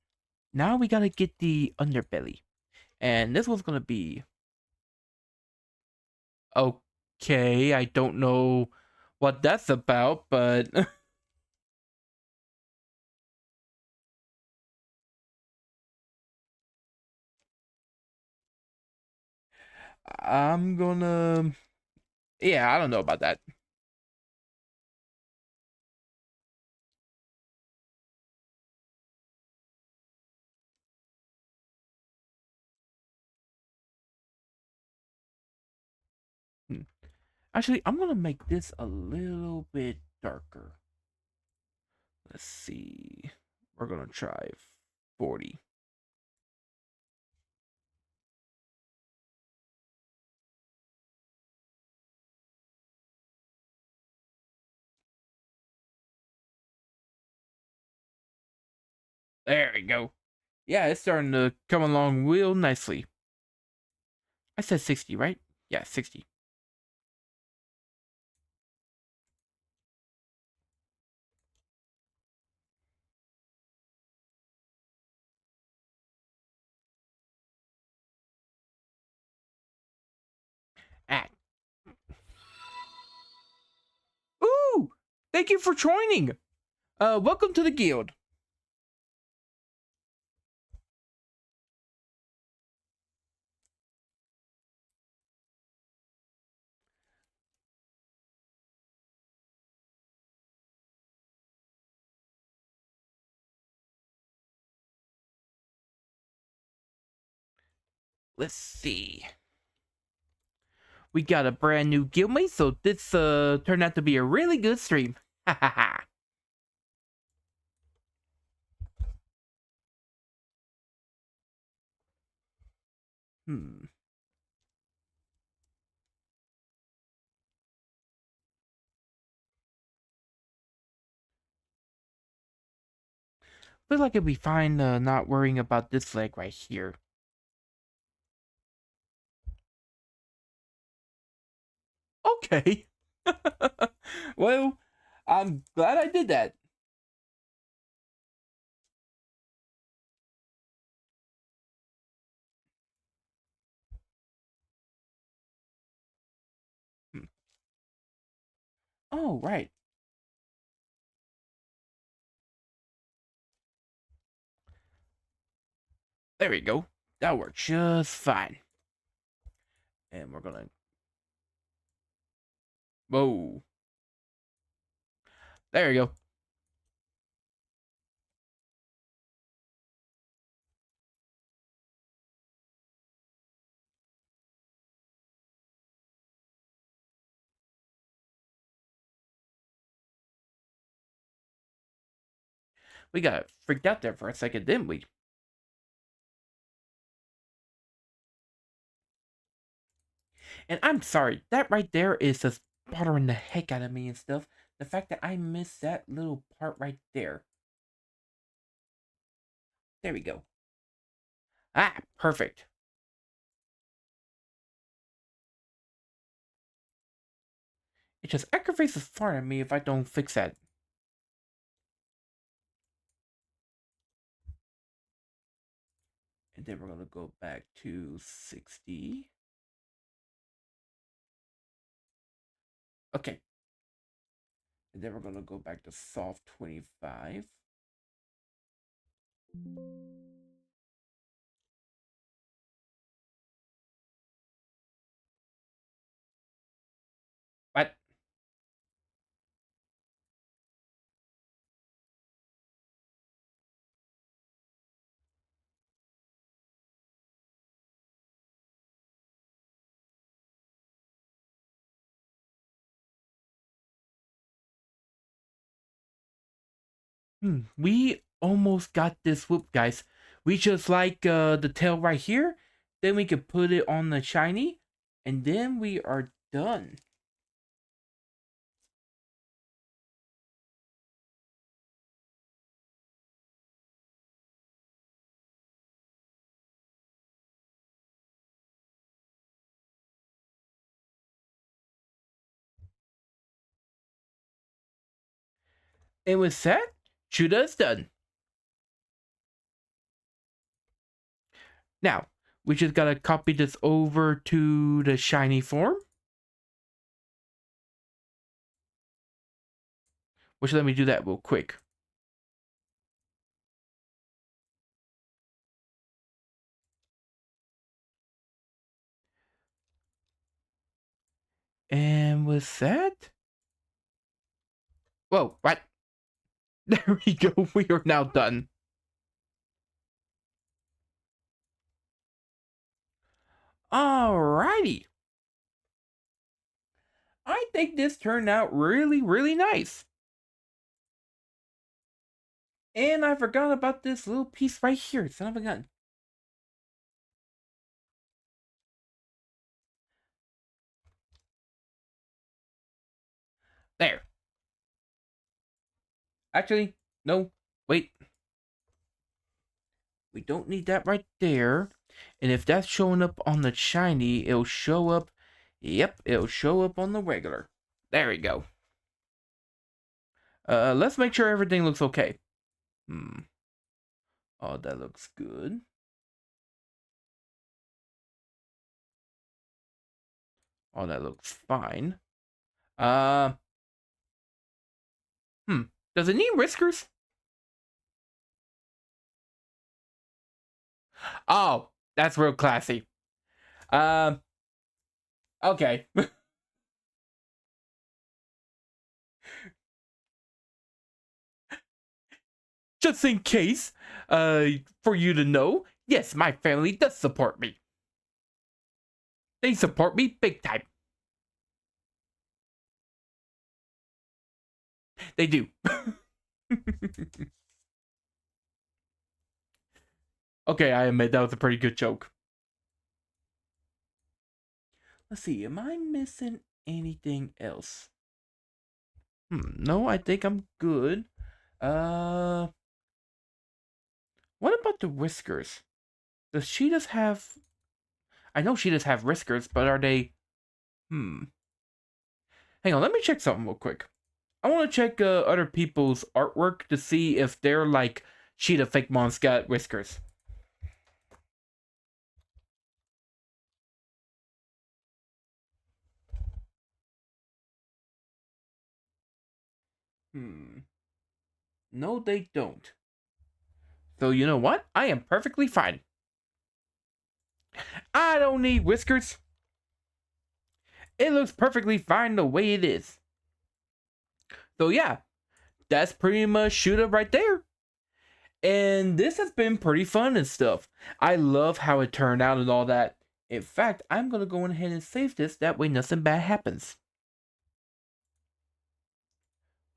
S1: Now we gotta get the underbelly. And this one's gonna be okay. I don't know what that's about, but I'm gonna. Yeah, I don't know about that. Hmm. Actually, I'm gonna make this a little bit darker. Let's see. We're gonna try 40. There we go. Yeah, it's starting to come along real nicely. I said 60, right? Yeah, 60. Ah. Ooh! Thank you for joining! Welcome to the guild. Let's see. We got a brand new guildmate, so this turned out to be a really good stream. Ha ha ha. Hmm. Feel like it'd be fine not worrying about this leg right here. Okay. Well, I'm glad I did that. Hmm. Oh, right. There we go. That worked just fine. And we're gonna. Whoa. There we go. We got freaked out there for a second, didn't we? And I'm sorry, that right there is just bothering the heck out of me and stuff. The fact that I missed that little part right there. There we go. Ah, perfect. It just aggravates the fart at me if I don't fix that. And then we're gonna go back to 60. Okay. And then we're gonna go back to soft 25. What? We almost got this whoop, guys. We just like the tail right here. Then we can put it on the shiny. And then we are done. And with that, Cheetah is done. Now, we just gotta copy this over to the shiny form. Which let me do that real quick. And with that, whoa, what? There we go. We are now done. Alrighty. I think this turned out really, really nice. And I forgot about this little piece right here. Son of a gun. There. Actually, no. Wait. We don't need that right there. And if that's showing up on the shiny, it'll show up. Yep, it'll show up on the regular. There we go. Let's make sure everything looks okay. Oh, that looks good. Oh, that looks fine. Uh, Does it need whiskers? Oh, that's real classy. Okay. Just in case, for you to know, yes, my family does support me. They support me big time. They do. Okay, I admit that was a pretty good joke. Let's see, am I missing anything else? No, I think I'm good. Uh, what about the whiskers? Does cheetahs have... I know cheetahs have whiskers, but are they... Hang on, let me check something real quick. I want to check other people's artwork to see if they're like Cheetah Fakemon's got whiskers. No, they don't. So you know what? I am perfectly fine. I don't need whiskers. It looks perfectly fine the way it is. So yeah, that's pretty much Shootah right there. And this has been pretty fun and stuff. I love how it turned out and all that. In fact, I'm going to go ahead and save this. That way nothing bad happens.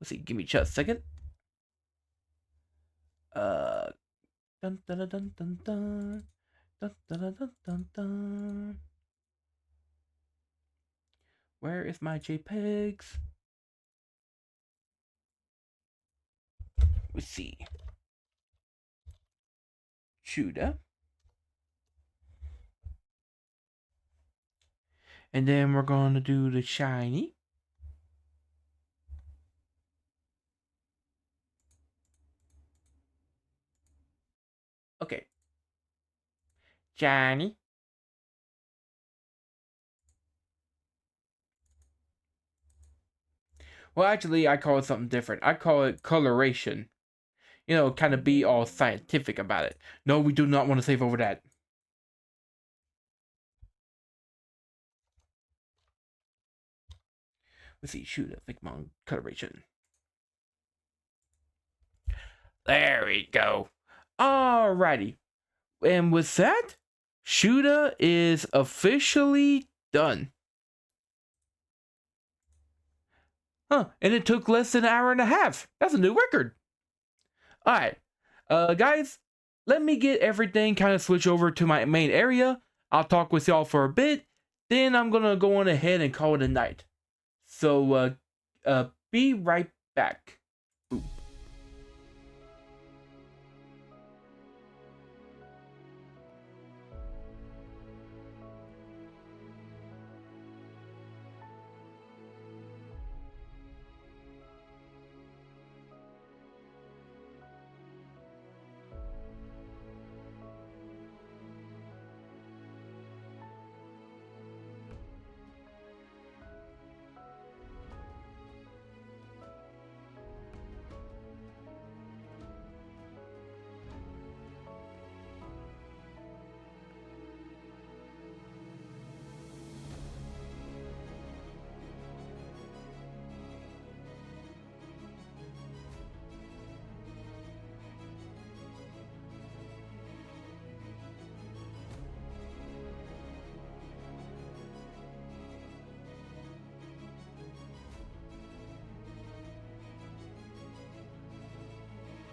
S1: Let's see. Give me just a second. Dun dun dun dun dun dun. Dun dun dun dun dun dun. Where is my JPEGs? Let's see. Shootah. And then we're going to do the shiny. Okay. Shiny. Well, actually, I call it something different. I call it coloration. You know, kind of be all scientific about it. No, we do not want to save over that. Let's see, Cheetah Fakemon coloration. There we go. Alrighty. And with that, Shootah is officially done. Huh, and it took less than an hour and a half. That's a new record. Alright, guys, let me get everything kind of switch over to my main area. I'll talk with y'all for a bit. Then I'm gonna go on ahead and call it a night. So, be right back. Boop.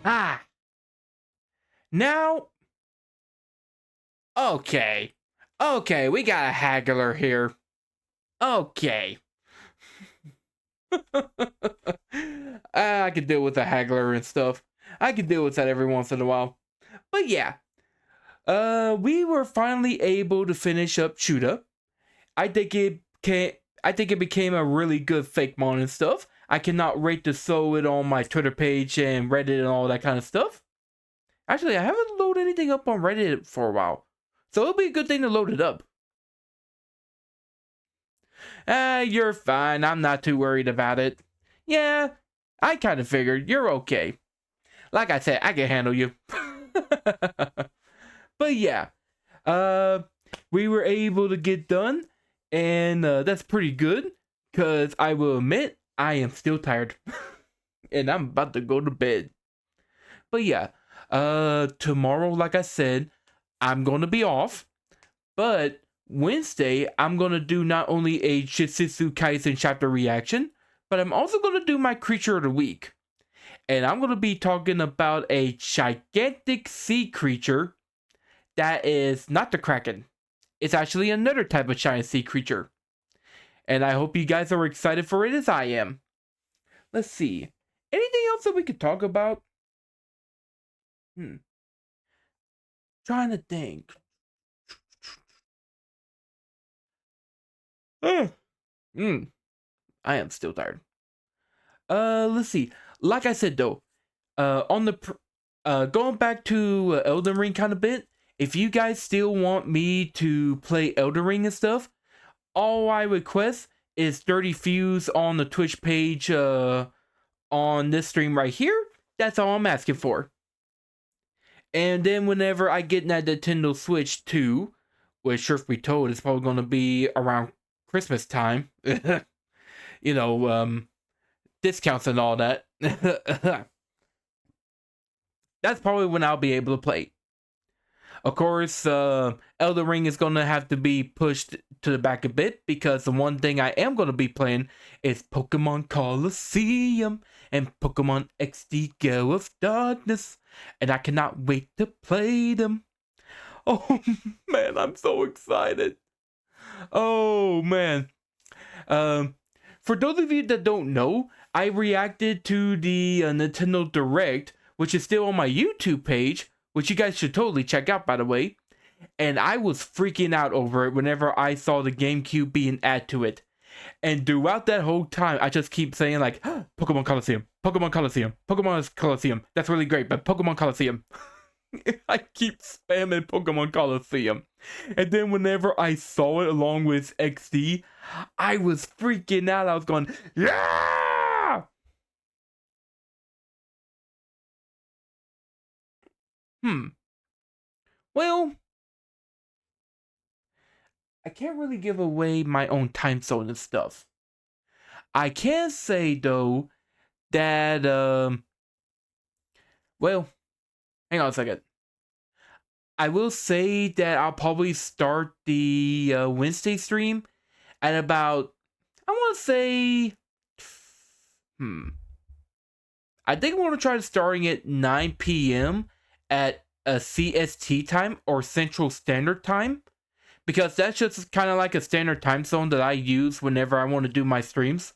S1: Ah! Now, okay. Okay, we got a haggler here. Okay. I can deal with a haggler and stuff. I can deal with that every once in a while. But yeah. We were finally able to finish up Shootah. I think it became a really good Fakemon and stuff. I cannot wait to show it on my Twitter page and Reddit and all that kind of stuff. Actually, I haven't loaded anything up on Reddit for a while, so it'll be a good thing to load it up. You're fine. I'm not too worried about it. Yeah, I kind of figured you're okay. Like I said, I can handle you. But yeah, we were able to get done, and that's pretty good, because I will admit, I am still tired. And I'm about to go to bed. But yeah, tomorrow, like I said, I'm going to be off, but Wednesday, I'm going to do not only a Shitsutsu Kaisen chapter reaction, but I'm also going to do my creature of the week. And I'm going to be talking about a gigantic sea creature that is not the Kraken. It's actually another type of giant sea creature. And I hope you guys are excited for it as I am. Let's see. Anything else that we could talk about? Trying to think. I am still tired. Let's see. Like I said though, on the going back to Elden Ring kind of bit. If you guys still want me to play Elden Ring and stuff, all I request is 30 views on the Twitch page on this stream right here. That's all I'm asking for. And then whenever I get that Nintendo Switch 2, which truth be told is probably going to be around Christmas time. You know, discounts and all that. That's probably when I'll be able to play. Of course, Elden Ring is going to have to be pushed to the back a bit, because the one thing I am going to be playing is Pokemon Colosseum and Pokemon XD Go of Darkness, and I cannot wait to play them. Oh man, I'm so excited. Oh man. For those of you that don't know, I reacted to the Nintendo Direct, which is still on my YouTube page, which you guys should totally check out, by the way. And I was freaking out over it whenever I saw the GameCube being added to it. And throughout that whole time, I just keep saying like, Pokemon Colosseum, Pokemon Colosseum, Pokemon Colosseum. That's really great, but Pokemon Colosseum. I keep spamming Pokemon Colosseum. And then whenever I saw it along with XD, I was freaking out. I was going, yeah! Well, I can't really give away my own time zone and stuff. I can say though that well, hang on a second. I will say that I'll probably start the Wednesday stream at about, I want to say, I think I'm going to try starting at 9 p.m. at a CST time or Central Standard Time, because that's just kind of like a standard time zone that I use whenever I want to do my streams.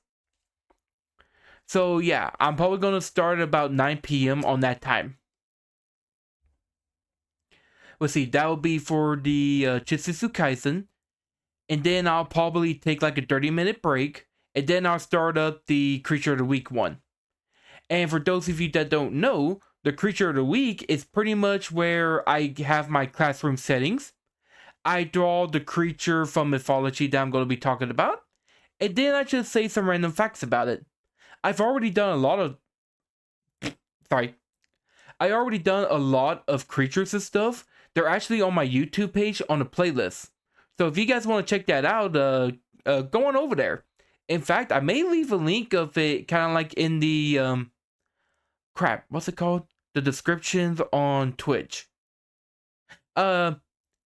S1: So yeah, I'm probably going to start at about 9 p.m. on that time. Let's see, that will be for the Chitsusu Kaisen. And then I'll probably take like a 30-minute break. And then I'll start up the Creature of the Week one. And for those of you that don't know, the Creature of the Week is pretty much where I have my classroom settings. I draw the creature from mythology that I'm going to be talking about. And then I just say some random facts about it. I've already done a lot of... I already done a lot of creatures and stuff. They're actually on my YouTube page on the playlist. So if you guys want to check that out, go on over there. In fact, I may leave a link of it kind of like in the... what's it called? The descriptions on Twitch. The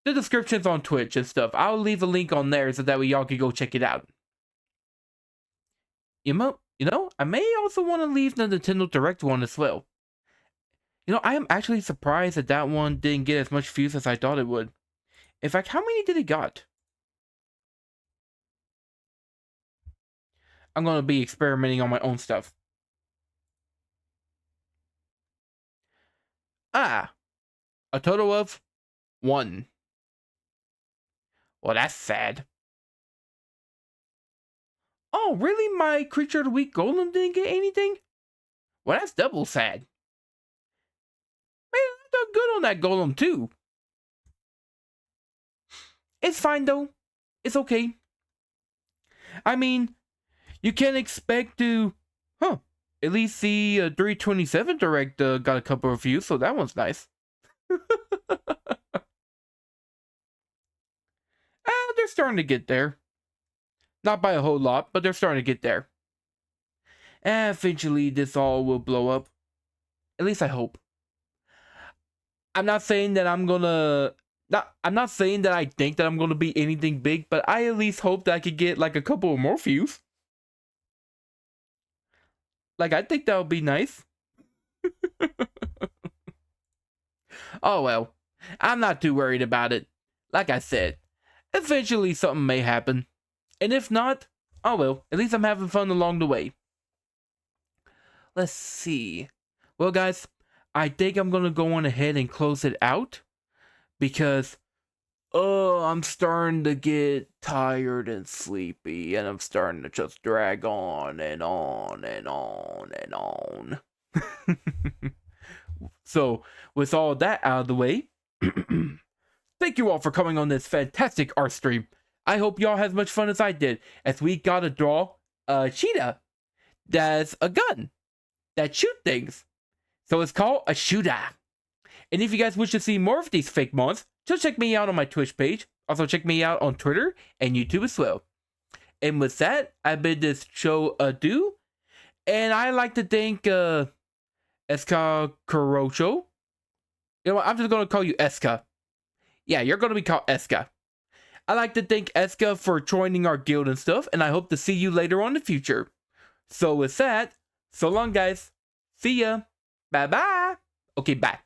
S1: descriptions on Twitch and stuff. I'll leave a link on there so that way y'all can go check it out. You know, I may also want to leave the Nintendo Direct one as well. You know, I am actually surprised that that one didn't get as much views as I thought it would. In fact, how many did it got? I'm going to be experimenting on my own stuff. A total of 1. Well, that's sad. Oh, really? My Creature of the Week Golem didn't get anything? Well, that's double sad. Man, I done good on that Golem too. It's fine though. It's okay. I mean, you can expect to... At least the 327 Direct got a couple of views, so that one's nice. They're starting to get there. Not by a whole lot, but they're starting to get there. And eventually this all will blow up. At least I hope. I'm not saying that I'm gonna... I'm not saying that I think that I'm gonna be anything big, but I at least hope that I could get like a couple of more views. Like, I think that would be nice. Oh well, I'm not too worried about it. Like I said, eventually something may happen. And if not, oh well, at least I'm having fun along the way. Let's see. Well guys, I think I'm gonna go on ahead and close it out. Because, I'm starting to get tired and sleepy. And I'm starting to just drag on and on and on and on. So, with all that out of the way, thank you all for coming on this fantastic art stream. I hope y'all had as much fun as I did, as we got to draw a cheetah that's a gun that shoots things. So it's called a Shootah. And if you guys wish to see more of these Fakemons, just check me out on my Twitch page. Also check me out on Twitter and YouTube as well. And with that, I bid this show adieu. And I like to thank Eska Kurocho. You know what? I'm just going to call you Eska. Yeah, you're going to be called Eska. I like to thank Eska for joining our guild and stuff. And I hope to see you later on in the future. So with that, so long guys. See ya. Bye bye. Okay, bye.